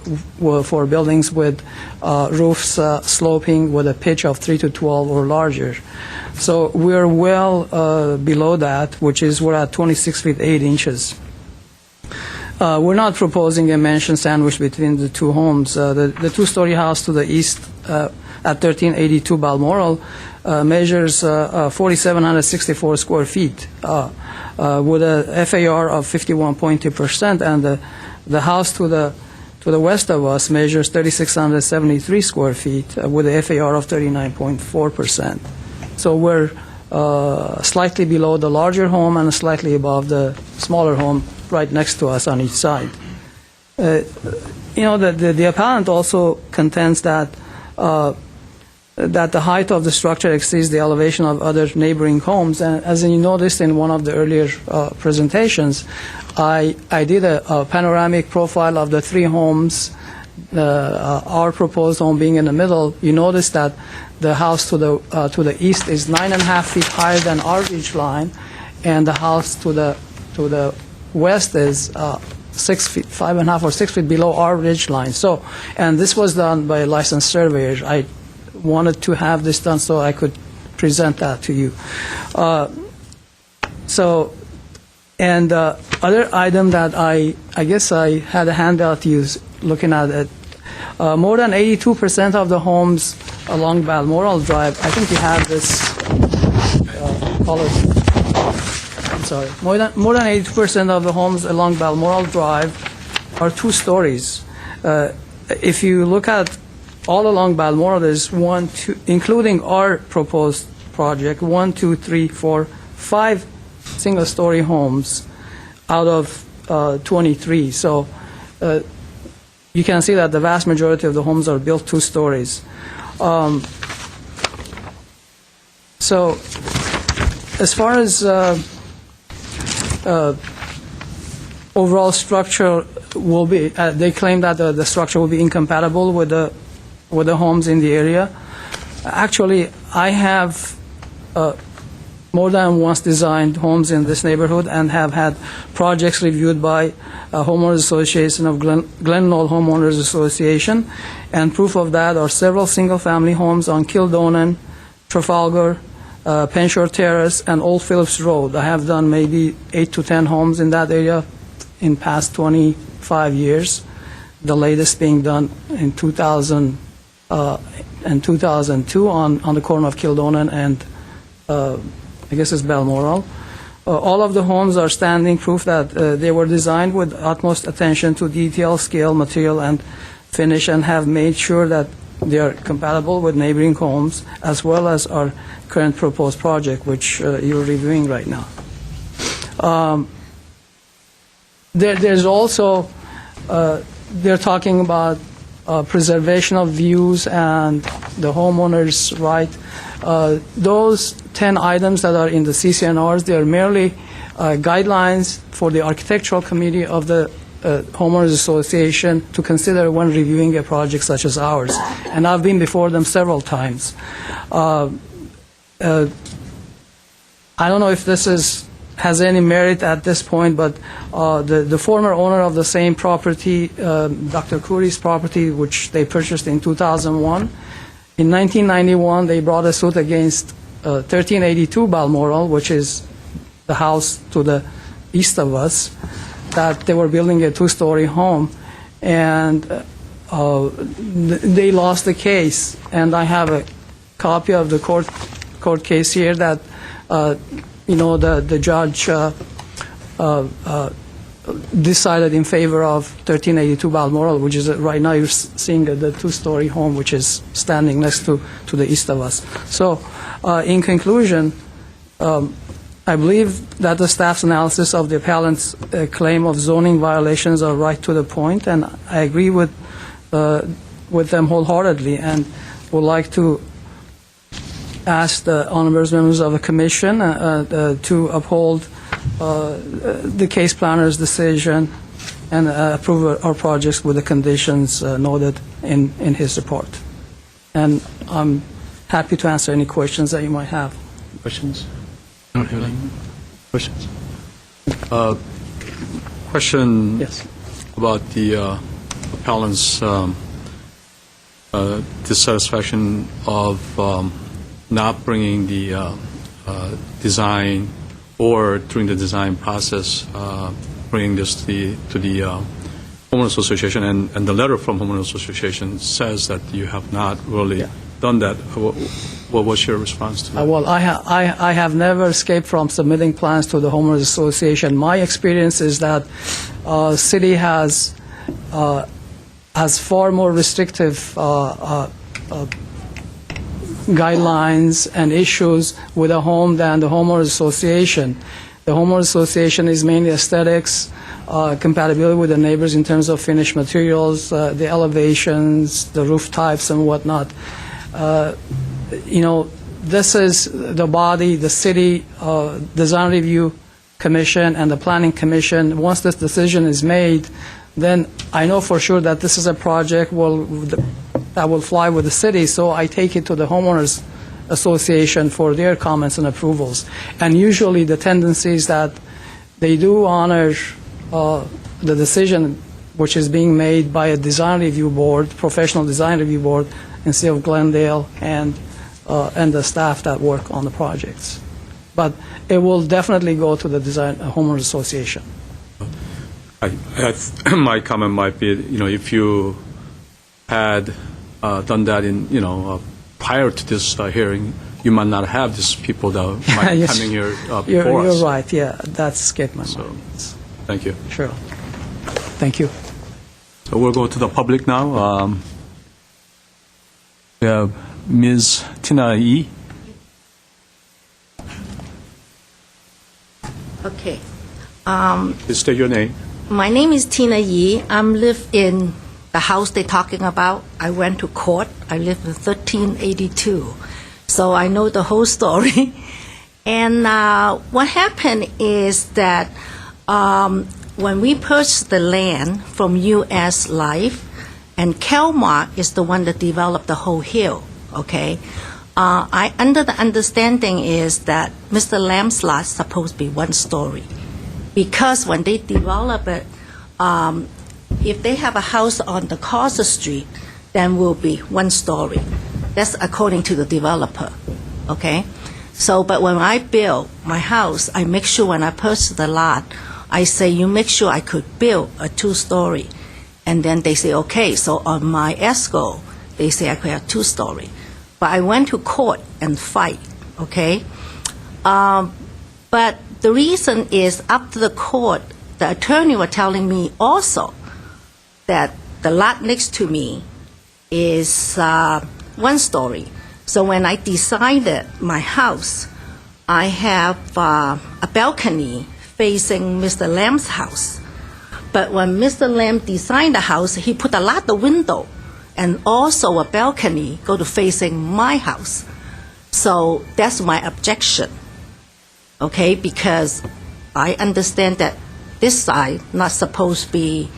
buildings with roofs sloping with a pitch of 3 to 12 or larger. So we're well below that, we're at 26 feet 8 inches. We're not proposing a mansion sandwich between the two homes. The two-story house to the east at 1382 Balmoral measures 4,764 square feet with a FAR of 51.2%, and the house to the west of us measures 3,673 square feet with a FAR of 39.4%. So we're slightly below the larger home and slightly above the smaller home right next to us on each side. The appellant also contends that the height of the structure exceeds the elevation of other neighboring homes. And as you noticed in one of the earlier presentations, I did a panoramic profile of the three homes, our proposed home being in the middle. You notice that the house to the east is 9.5 feet higher than our ridge line, and the house to the west is 6 feet, 5.5 or 6 feet below our ridge line. So, and this was done by a licensed surveyor. I wanted to have this done so I could present that to you. And other item that I guess I had a handout to use looking at it. More than 82% of the homes along Balmoral Drive, I think you have this color. I'm sorry. More than 82% of the homes along Balmoral Drive are 2 stories. If you look at all along Balmoral, there's 1, 2, including our proposed project, 1, 2, 3, 4, 5 single-story homes out of 23. So you can see that the vast majority of the homes are built 2 stories. So as far as overall structure will be, they claim that the structure will be incompatible with the homes in the area. Actually, I have more than once designed homes in this neighborhood and have had projects reviewed by Homeowners Association of Glendale Homeowners Association, and proof of that are several single-family homes on Kildonan, Trafalgar, Penshore Terrace, and Old Phillips Road. I have done maybe 8 to 10 homes in that area in past 25 years, the latest being done in 2000 and 2002 on the corner of Kildonan and I guess it's Balmoral. All of the homes are standing proof that they were designed with utmost attention to detail, scale, material, and finish, and have made sure that they are compatible with neighboring homes, as well as our current proposed project, which you're reviewing right now. There's also, they're talking about preservation of views and the homeowner's right. Those 10 items that are in the CCNRs, they are merely guidelines for the architectural committee of the Homeowners Association to consider when reviewing a project such as ours. And I've been before them several times. I don't know if this has any merit at this point, but the former owner of the same property, Dr. Khoury's property, which they purchased in 2001, in 1991, they brought a suit against 1382 Balmoral, which is the house to the east of us, that they were building a 2-story home, and they lost the case. And I have a copy of the court case here that the judge decided in favor of 1382 Balmoral, which is right now you're seeing the 2-story home which is standing next to the east of us. So in conclusion, I believe that the staff's analysis of the appellant's claim of zoning violations are right to the point, and I agree with them wholeheartedly, and would like to ask the honorable members of the commission to uphold the case planner's decision and approve our projects with the conditions noted in his report. And I'm happy to answer any questions that you might have. Questions? I don't have any questions. Question Yes. about the appellant's dissatisfaction of not bringing the design, or during the design process, bringing this to the Homeowners Association, and the letter from Homeowners Association says that you have not really done that. What was your response to that? Well, I have never escaped from submitting plans to the homeowners association. My experience is that city has far more restrictive guidelines and issues with a home than the homeowners association. The homeowners association is mainly aesthetics, compatibility with the neighbors in terms of finished materials, the elevations, the roof types, and whatnot. This is the body, the city design review commission and the planning commission. Once this decision is made, then I know for sure that this is a project that will fly with the city, so I take it to the homeowners association for their comments and approvals. And usually the tendency is that they do honor the decision which is being made by a design review board, professional design review board, in City of Glendale, and the staff that work on the projects. But it will definitely go to the homeowners association. My comment might be, if you had done that prior to this hearing, you might not have these people that might be Yes. coming here before us. You're right, yeah, that skipped my mind. Thank you. Sure. Thank you. So we'll go to the public now. We have Ms. Tina Yi. Okay. Please state your name. My name is Tina Yi. I live in the house they're talking about. I went to court. I live in 1382. So I know the whole story. And what happened is that when we purchased the land from U.S. Life, and Kelmark is the one that developed the whole hill, okay? I under the understanding is that Mr. Lamb's lot is supposed to be one story. Because when they develop it, if they have a house on the Carter Street, then will be one story. That's according to the developer, okay? So, but when I build my house, I make sure when I purchase the lot, I say, you make sure I could build a two-story. And then they say, okay, so on my ESCO, they say I could have two-story. But I went to court and fight, okay? But the reason is, after the court, the attorney was telling me also that the lot next to me is one story. So when I decided my house, I have a balcony facing Mr. Lamb's house. But when Mr. Lamb designed the house, he put a lot of window and also a balcony go to facing my house. So that's my objection, okay? Because I understand that this side not supposed to be,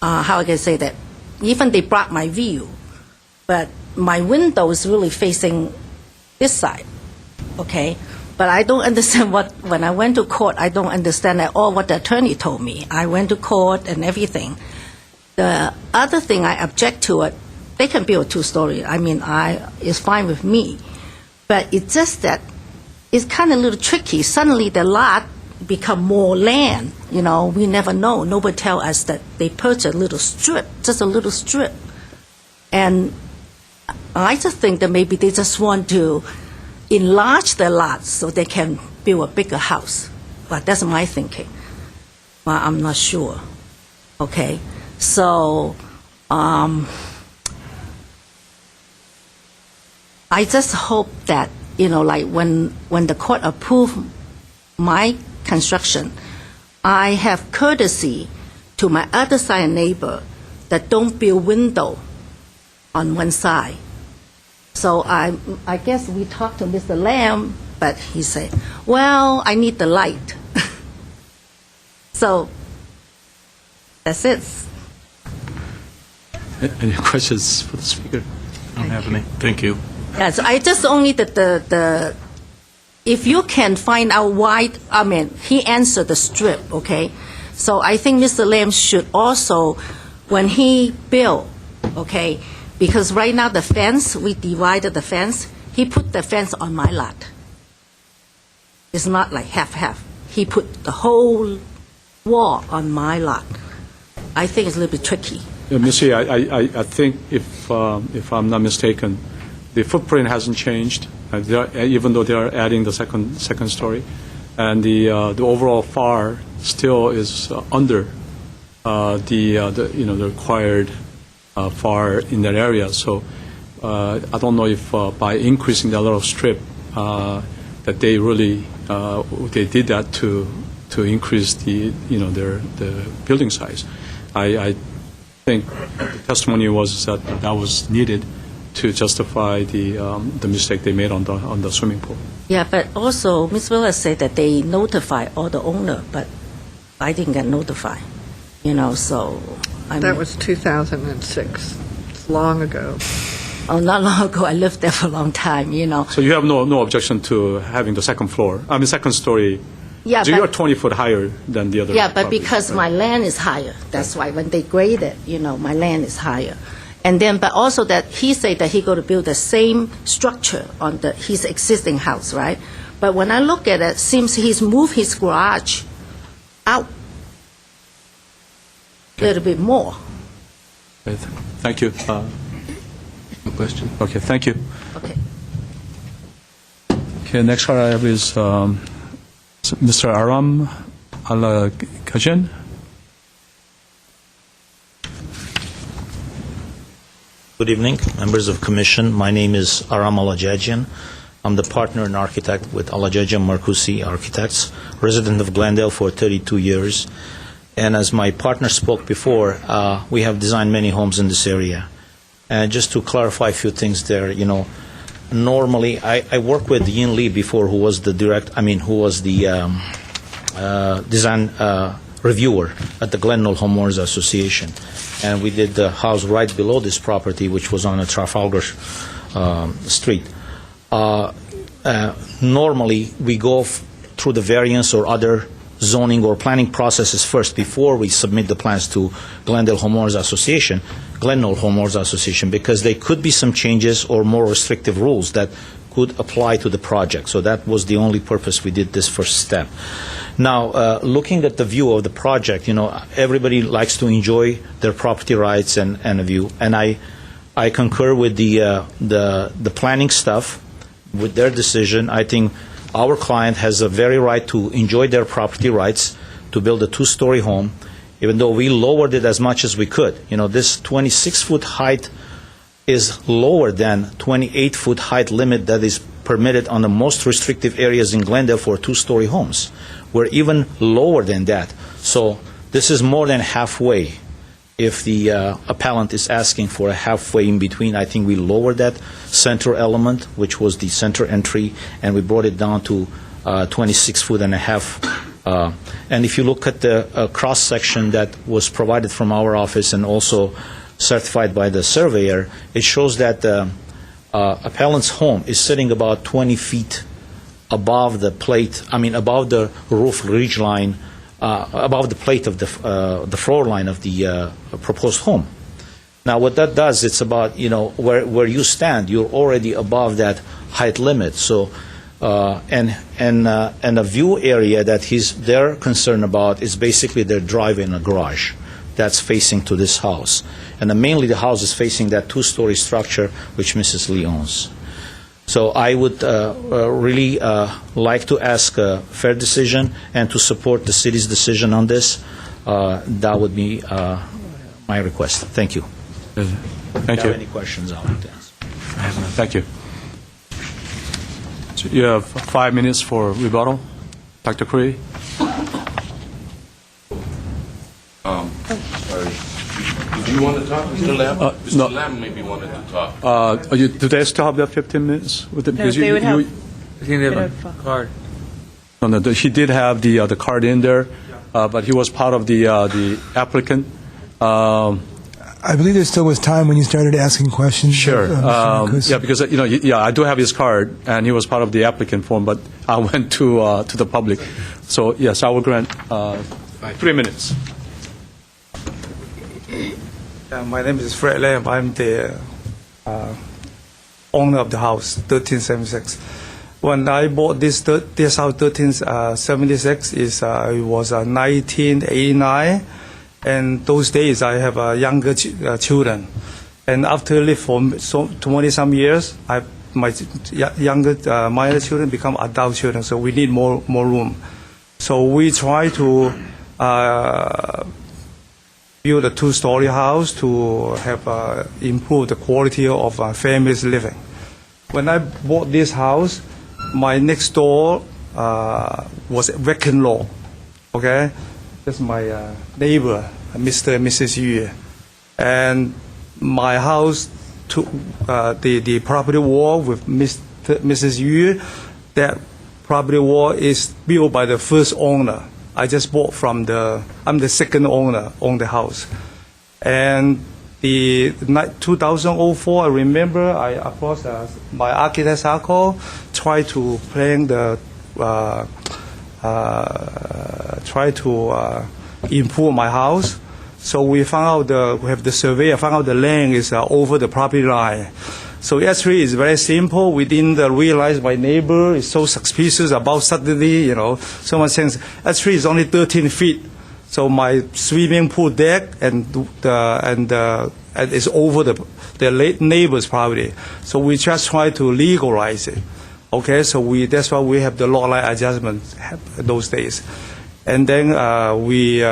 how I can say that, even they block my view, but my window is really facing this side, okay? But I don't understand when I went to court, I don't understand at all what the attorney told me. I went to court and everything. The other thing I object to it, they can build a two-story. I mean, it's fine with me. But it's just that it's kind of a little tricky. Suddenly the lot become more land. We never know. Nobody tell us that they purchased a little strip, just a little strip. And I just think that maybe they just want to enlarge the lot so they can build a bigger house. But that's my thinking. Well, I'm not sure. Okay? So, I just hope that, like when the court approved my construction, I have courtesy to my other side neighbor that don't build window on one side. So I guess we talked to Mr. Lamb, but he said, well, I need the light. So that's it. Any questions for the speaker? I don't have any. Thank you. Yeah, so I just only the if you can find out why, he answered the strip, okay? So I think Mr. Lamb should also, when he built, okay, because right now the fence, we divided the fence, he put the fence on my lot. It's not like half-half. He put the whole wall on my lot. I think it's a little bit tricky. Ms. Yi, I think if I'm not mistaken, The footprint hasn't changed, even though they are adding the second story, and the overall FAR still is under the required FAR in that area. So I don't know if by increasing the level of strip that they really they did that to increase the building size. I think the testimony was that was needed to justify the mistake they made on the swimming pool. Yeah, but also Ms. Willis said that they notify all the owner, but I didn't get notified. So That was 2006. It's long ago. Oh, not long ago. I lived there for a long time. So you have no objection to having the second story. Yeah, so you're 20 foot higher than the other. Yeah, but properties, because right? my land is higher. That's why when they grade it, my land is higher. And then, but also that he said that he going to build the same structure on his existing house, right? But when I look at it, seems he's moved his garage out a little bit more. Okay, thank you. No question. Okay, thank you. Okay. Okay, next card I have is Mr. Aram Alakajan. Good evening, members of Commission. My name is Aram Alajajian. I'm the partner and architect with Alajajian Marcusi Architects, resident of Glendale for 32 years. And as my partner spoke before, we have designed many homes in this area. And just to clarify a few things there, normally I worked with Yin Lee before, who was the design reviewer at the Glendale Homeowners Association. And we did the house right below this property, which was on a Trafalgar Street. Normally, we go through the variance or other zoning or planning processes first before we submit the plans to Glendale Homeowners Association, because there could be some changes or more restrictive rules that could apply to the project. So that was the only purpose we did this first step. Now, looking at the view of the project, everybody likes to enjoy their property rights and a view. And I concur with the planning staff with their decision. I think our client has a very right to enjoy their property rights to build a two-story home, even though we lowered it as much as we could. This 26-foot height is lower than 28-foot height limit that is permitted on the most restrictive areas in Glendale for two-story homes. We're even lower than that. So this is more than halfway. If the appellant is asking for a halfway in between, I think we lowered that center element, which was the center entry, and we brought it down to 26 foot and a half. And if you look at the cross-section that was provided from our office and also certified by the surveyor, it shows that the appellant's home is sitting about 20 feet above the above the roof ridge line, above the plate of the floor line of the proposed home. Now, what that does, it's about, where you stand, you're already above that height limit. So, and a view area that they're concerned about is basically their driveway and a garage that's facing to this house. And mainly the house is facing that two-story structure which Mrs. Lee owns. So I would really like to ask a fair decision and to support the city's decision on this. That would be my request. Thank you. Thank If you you. have any questions, I'll have to answer. Thank you. So you have 5 minutes for rebuttal. Dr. Curry? Sorry. Did you want to talk, Mr. Lamb? Mr. no. Lamb maybe wanted to talk. Do they still have that 15 minutes? With the, No, because they would have- I think they have a card. No, he did have the card in there, but he was part of the applicant. I believe there still was time when you started asking questions. Sure. Mr. Marcus. Yeah, because I do have his card, and he was part of the applicant form, but I went to the public. So yes, I will grant 3 minutes. My name is Fred Lam. I'm the owner of the house, 1376. When I bought this house, 1376, it was 1989, and those days I have younger children. And after live for 20-some years, my younger minor children become adult children, so we need more room. So we try to build a 2-story house to have improve the quality of families living. When I bought this house, my next door was vacant lot. Okay, that's my neighbor, Mr. and Mrs. Yu, and my house to the property wall with Mrs. Yu. That property wall is built by the first owner. I just bought from I'm the second owner on the house. And the 2004, I remember I approached my architect Sako, tried to plan try to improve my house. So we found out we have the surveyor found out the land is over the property line. So actually it's very simple. We didn't realize my neighbor is so suspicious about suddenly, someone saying actually it's only 13 feet. So my swimming pool deck and it's over the neighbor's property. So we just try to legalize it. Okay, so that's why we have the lot line adjustment those days. And then we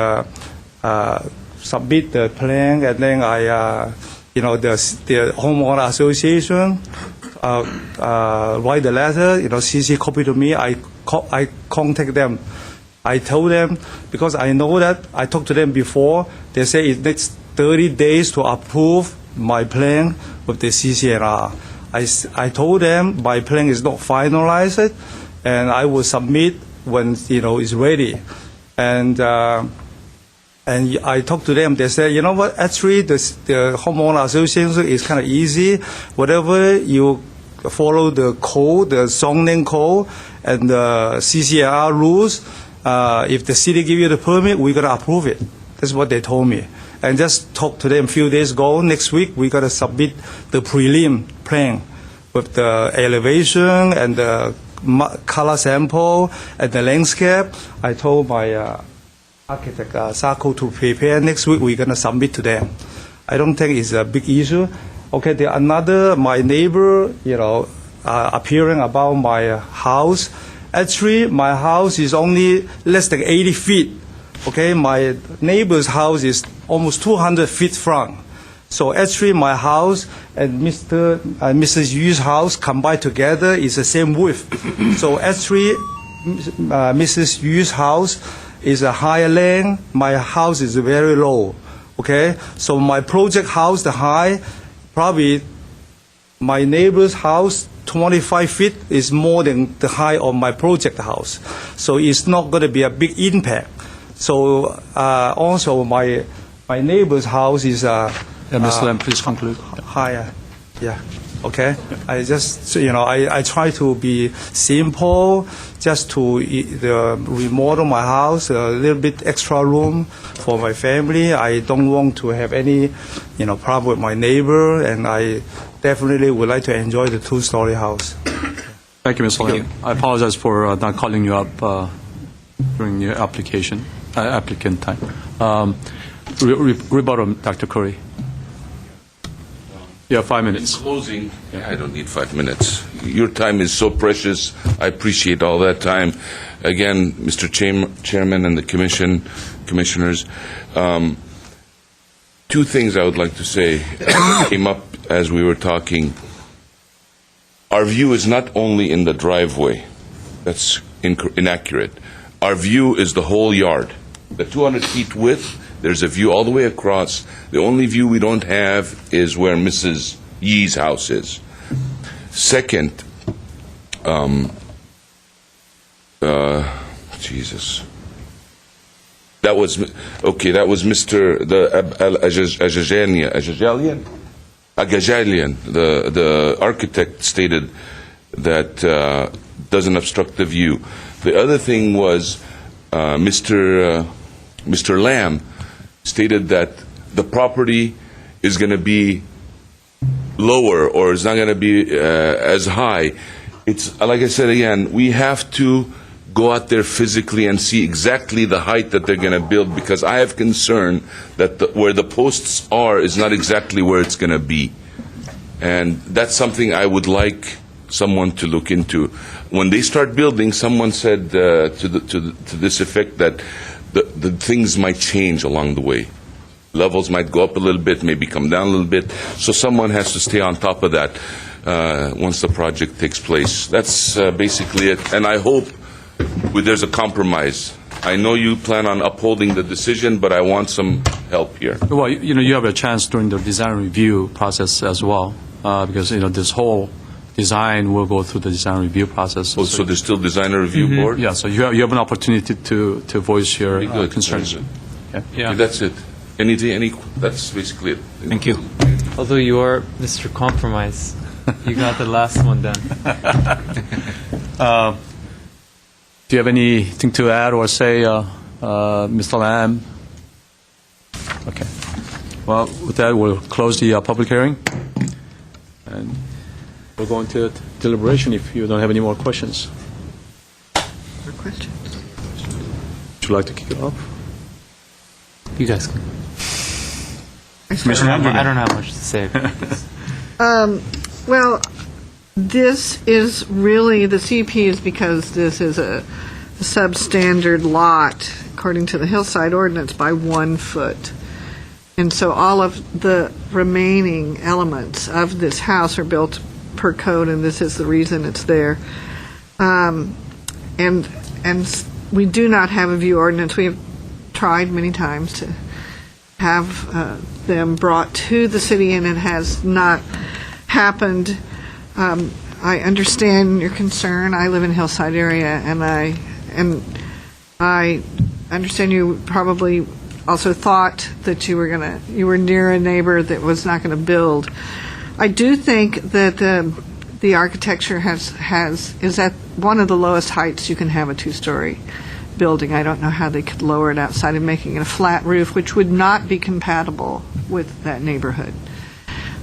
submit the plan, and then the homeowner association write the letter, CC copy to me. I contact them. I told them, because I know that I talked to them before, they say it takes 30 days to approve my plan with the CCNR. I told them my plan is not finalized, and I will submit when it's ready. And I talked to them. They said, you know what? Actually, the homeowner association is kind of easy. Whatever you follow the code, the zoning code, and the CCNR rules. If the city give you the permit, we're gonna approve it. That's what they told me. And just talked to them a few days ago. Next week, we're gonna submit the prelim plan with the elevation and the color sample and the landscape. I told my architect Sako to prepare. Next week we're gonna submit to them. I don't think it's a big issue. Okay, my neighbor, appearing about my house. Actually, my house is only less than 80 feet. Okay, my neighbor's house is almost 200 feet from. So actually, my house and Mr. and Mrs. Yu's house combined together is the same width. So actually, Mrs. Yu's house is a higher land. My house is very low. Okay, so my project house, the high, probably my neighbor's house, 25 feet is more than the height of my project house. So it's not going to be a big impact. So also my neighbor's house is Mr. Lam, please conclude. Higher. Yeah. Okay. I just, I try to be simple, just to remodel my house, a little bit extra room for my family. I don't want to have any, problem with my neighbor, and I definitely would like to enjoy the 2-story house. Thank you, Mr. Lam. I apologize for not calling you up during your applicant time. Rebuttal, Dr. Curry. You have 5 minutes. In closing, I don't need 5 minutes. Your time is so precious. I appreciate all that time. Again, Mr. Chairman and the commissioners, 2 things I would like to say came up as we were talking. Our view is not only in the driveway. That's inaccurate. Our view is the whole yard. The 200 feet width, there's a view all the way across. The only view we don't have is where Mrs. Yee's house is. Second, Jesus. That was Mr. Agajalian. The architect stated that doesn't obstruct the view. The other thing was Mr. Lam stated that the property is going to be lower, or is not going to be as high. It's like I said again, we have to go out there physically and see exactly the height that they're going to build, because I have concern that where the posts are is not exactly where it's going to be. And that's something I would like someone to look into. When they start building, someone said to this effect that the things might change along the way. Levels might go up a little bit, maybe come down a little bit. So someone has to stay on top of that once the project takes place. That's basically it. And I hope there's a compromise. I know you plan on upholding the decision, but I want some help here. Well, you have a chance during the design review process as well, because this whole design will go through the design review process. Oh, so there's still designer review board? Yeah, so you have an opportunity to voice your Very good. concerns. Very good. Yeah. Okay, that's it. That's basically it. Thank you. Although you are Mr. Compromise, you got the last one done. Do you have anything to add or say, Mr. Lam? Okay. Well, with that, we'll close the public hearing. And we'll go into deliberation if you don't have any more questions. Questions? Would you like to kick it off? You guys can. Commissioner I don't have much to say. Well, this is really, the CP is because this is a substandard lot, according to the hillside ordinance, by 1 foot. And so all of the remaining elements of this house are built per code, and this is the reason it's there. And we do not have a view ordinance. We have tried many times to have them brought to the city, and it has not happened. I understand your concern. I live in Hillside area, and I understand you probably also thought that you were near a neighbor that was not going to build. I do think that the architecture is at one of the lowest heights you can have a 2-story building. I don't know how they could lower it outside of making it a flat roof, which would not be compatible with that neighborhood.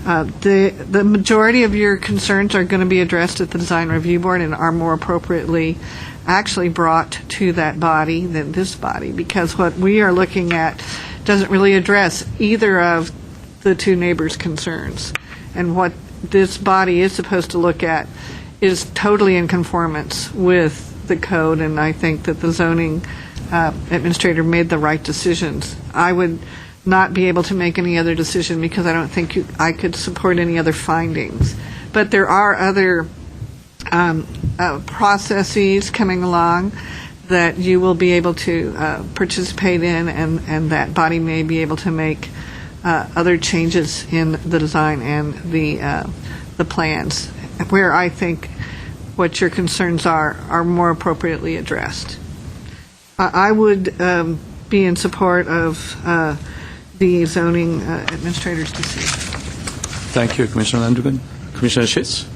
The majority of your concerns are going to be addressed at the Design Review Board and are more appropriately actually brought to that body than this body, because what we are looking at doesn't really address either of the two neighbors' concerns. And what this body is supposed to look at is totally in conformance with the code, and I think that the zoning administrator made the right decisions. I would not be able to make any other decision because I don't think I could support any other findings. But there are other processes coming along that you will be able to participate in, and that body may be able to make other changes in the design and the plans, where I think what your concerns are more appropriately addressed. I would be in support of the zoning administrator's decision. Thank you, Commissioner Landrigan. Commissioner Schitz?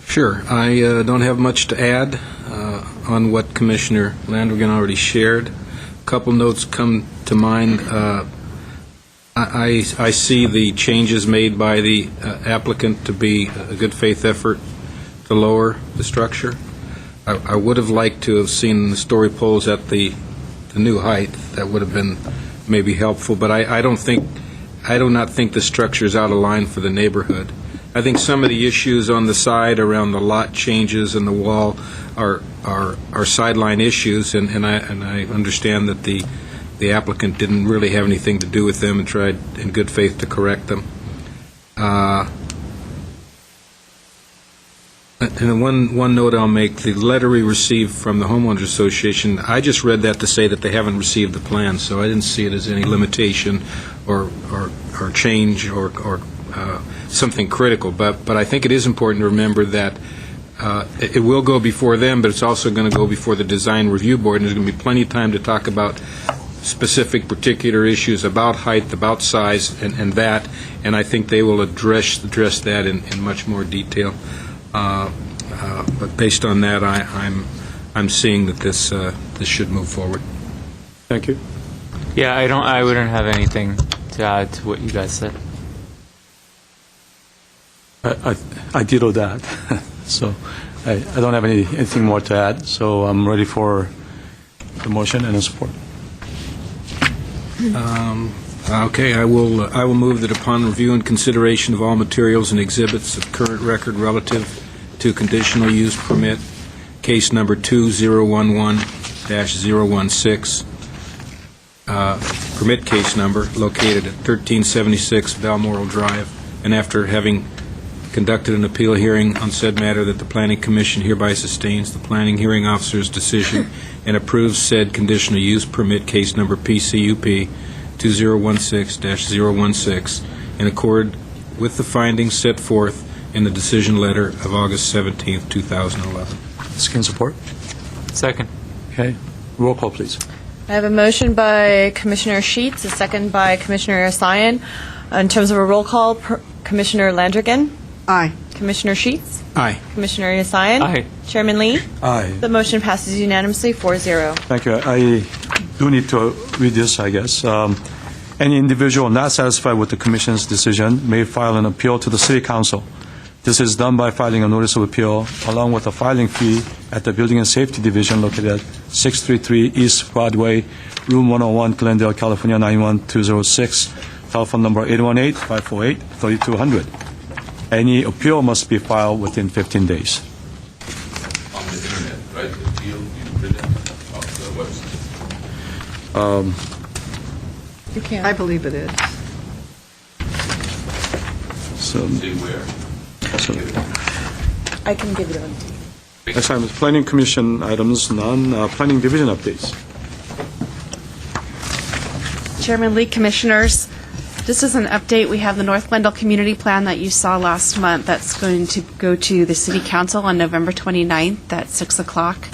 Sure. I don't have much to add on what Commissioner Landrigan already shared. A couple notes come to mind. I see the changes made by the applicant to be a good faith effort to lower the structure. I would have liked to have seen the story poles at the new height. That would have been maybe helpful, but I do not think the structure is out of line for the neighborhood. I think some of the issues on the side around the lot changes and the wall are sideline issues, and I understand that the applicant didn't really have anything to do with them and tried in good faith to correct them. And one note I'll make, the letter we received from the Homeowners Association, I just read that to say that they haven't received the plan, so I didn't see it as any limitation or change or something critical. But I think it is important to remember that it will go before them, but it's also going to go before the Design Review Board, and there's going to be plenty of time to talk about specific particular issues about height, about size, and that, and I think they will address that in much more detail. But based on that, I'm seeing that this should move forward. Thank you. Yeah, I wouldn't have anything to add to what you guys said. I ditto that. So I don't have anything more to add, so I'm ready for the motion and the support. Okay, I will move that upon review and consideration of all materials and exhibits of current record relative to conditional use permit, case number 2011-016, permit case number located at 1376 Balmoral Drive, and after having conducted an appeal hearing on said matter, that the Planning Commission hereby sustains the planning hearing officer's decision and approves said conditional use permit case number PCUP 2016-016 in accord with the findings set forth in the decision letter of August 17, 2011. Seeking support? Second. Okay. Roll call, please. I have a motion by Commissioner Sheets, a second by Commissioner Sion. In terms of a roll call, Commissioner Landrigan? Aye. Commissioner Sheets? Aye. Commissioner Sion? Aye. Chairman Lee? Aye. The motion passes unanimously 4-0. Thank you. I do need to read this, I guess. Any individual not satisfied with the Commission's decision may file an appeal to the City Council. This is done by filing a notice of appeal along with a filing fee at the Building and Safety Division located at 633 East Broadway, Room 101, Glendale, California 91206, telephone number 818-548-3200. Any appeal must be filed within 15 days. On the internet, right? The appeal you print it off the website. I believe it is. So, Say where? I can give it on to you. next time is Planning Commission items, none. Planning Division updates. Chairman Lee, Commissioners, just as an update, we have the North Glendale Community Plan that you saw last month that's going to go to the City Council on November 29th at 6 o'clock.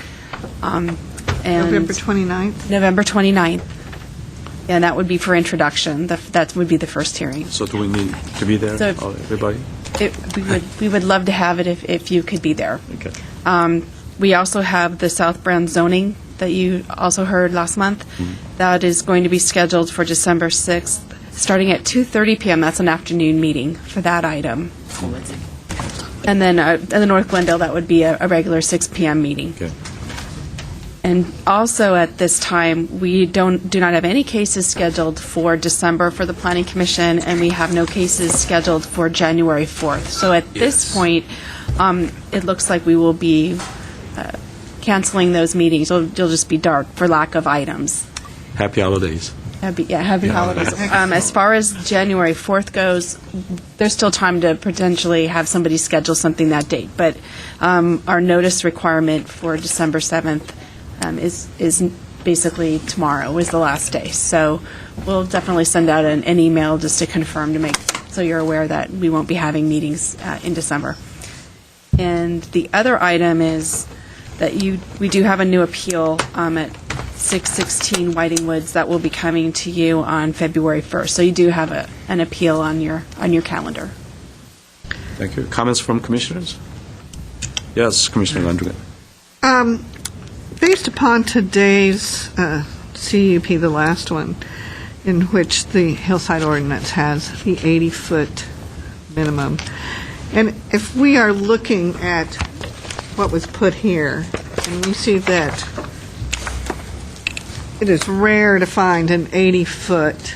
And November 29th? November 29th. And that would be for introduction. That would be the first hearing. So do we need to be there, So- everybody? We would love to have it if you could be there. Okay. We also have the South Brand zoning that you also heard last month. That is going to be scheduled for December 6th, starting at 2:30 p.m. That's an afternoon meeting for that item. And then in the North Glendale, that would be a regular 6 p.m. meeting. Okay. And also at this time, we do not have any cases scheduled for December for the Planning Commission, and we have no cases scheduled for January 4th. So at this point, it looks like we will be canceling those meetings. It'll just be dark for lack of items. Happy holidays. Happy holidays. As far as January 4th goes, there's still time to potentially have somebody schedule something that date. But our notice requirement for December 7th is basically tomorrow is the last day. So we'll definitely send out an email just to confirm so you're aware that we won't be having meetings in December. And the other item is that we do have a new appeal at 616 Whiting Woods that will be coming to you on February 1st. So you do have an appeal on your calendar. Thank you. Comments from commissioners? Yes, Commissioner Landrigan. Based upon today's CUP, the last one, in which the hillside ordinance has the 80-foot minimum, and if we are looking at what was put here, and we see that it is rare to find an 80-foot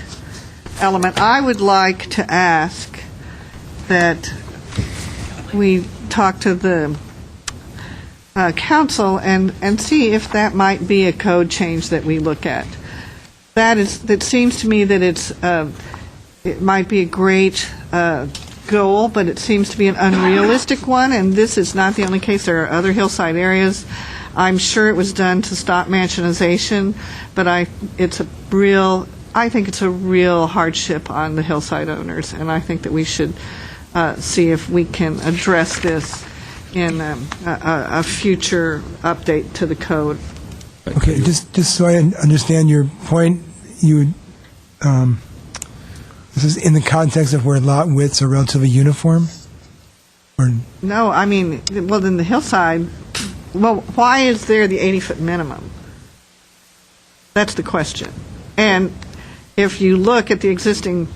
element, I would like to ask that we talk to the council and see if that might be a code change that we look at. That seems to me that it might be a great goal, but it seems to be an unrealistic one, and this is not the only case. There are other hillside areas. I'm sure it was done to stop mansionization, but I think it's a real hardship on the hillside owners, and I think that we should see if we can address this in a future update to the code. Okay, just so I understand your point, this is in the context of where lot widths are relatively uniform? Or No, I mean, well, then the hillside, why is there the 80-foot minimum? That's the question. And if you look at the existing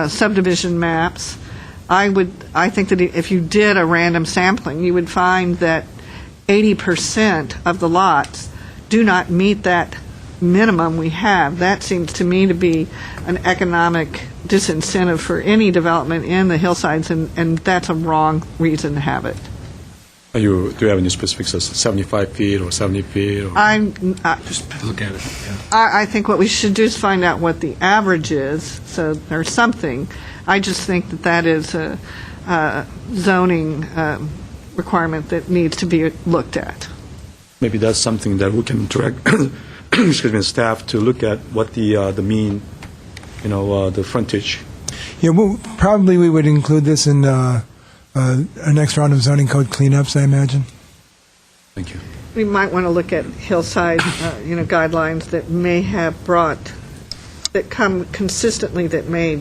subdivision maps, I think that if you did a random sampling, you would find that 80% of the lots do not meet that minimum we have. That seems to me to be an economic disincentive for any development in the hillsides, and that's a wrong reason to have it. Do you have any specifics as 75 feet or 70 feet? Or? Just look at it. Yeah. I think what we should do is find out what the average is, so or something. I just think that is a zoning requirement that needs to be looked at. Maybe that's something that we can direct excuse me, staff to look at what the mean, the frontage. Yeah, well, probably we would include this in our next round of zoning code cleanups, I imagine. Thank you. We might want to look at hillside, guidelines that may have that come consistently that may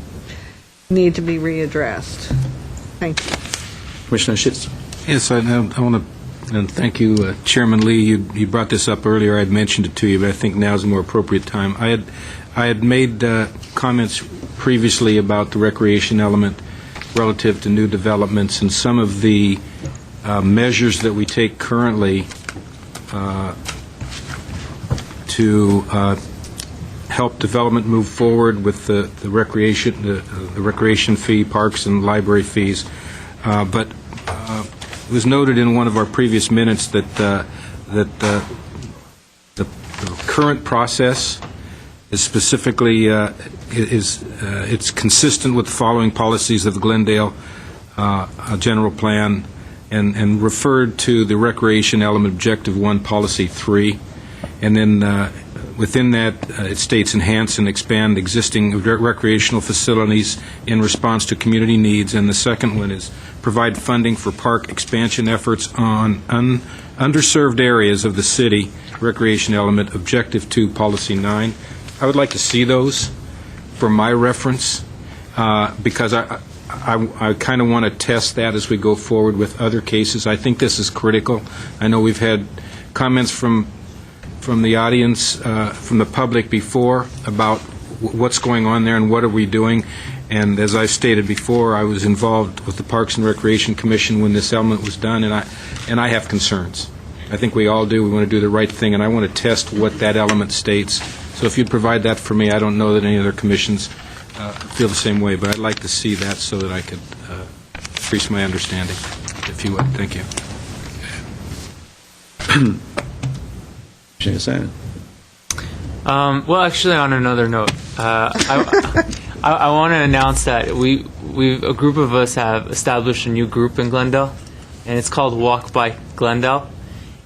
need to be readdressed. Thank you. Commissioner Schitz. Yes, I want to thank you, Chairman Lee. You brought this up earlier. I had mentioned it to you, but I think now is a more appropriate time. I had made comments previously about the recreation element relative to new developments, and some of the measures that we take currently to help development move forward with the recreation fee, parks and library fees. But it was noted in one of our previous minutes that the current process is specifically it's consistent with the following policies of the Glendale General Plan, and referred to the recreation element Objective 1, Policy 3, and then within that it states enhance and expand existing recreational facilities in response to community needs, and the second one is provide funding for park expansion efforts on underserved areas of the city, recreation element Objective 2, Policy 9. I would like to see those for my reference, because I kind of want to test that as we go forward with other cases. I think this is critical. I know we've had comments from the audience, from the public before about what's going on there and what are we doing. And as I stated before, I was involved with the Parks and Recreation Commission when this element was done, and I have concerns. I think we all do. We want to do the right thing, and I want to test what that element states. So if you'd provide that for me, I don't know that any other commissions feel the same way, but I'd like to see that so that I could increase my understanding, if you would. Thank you. Well, actually, on another note, I want to announce that a group of us have established a new group in Glendale, and it's called Walk by Glendale.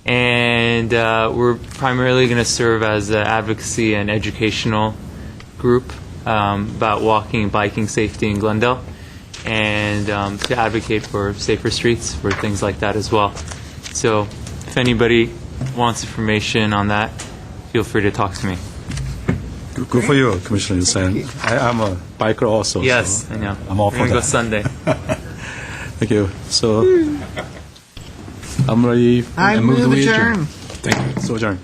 And we're primarily going to serve as an advocacy and educational group about walking and biking safety in Glendale, and to advocate for safer streets, for things like that as well. So if anybody wants information on that, feel free to talk to me. Good for you, Commissioner Sen. I'm a biker also. Yes, so I know. I'm all We're for going to go that. Sunday. Thank you. So I'm ready. I move adjourn. Thank you. So adjourn.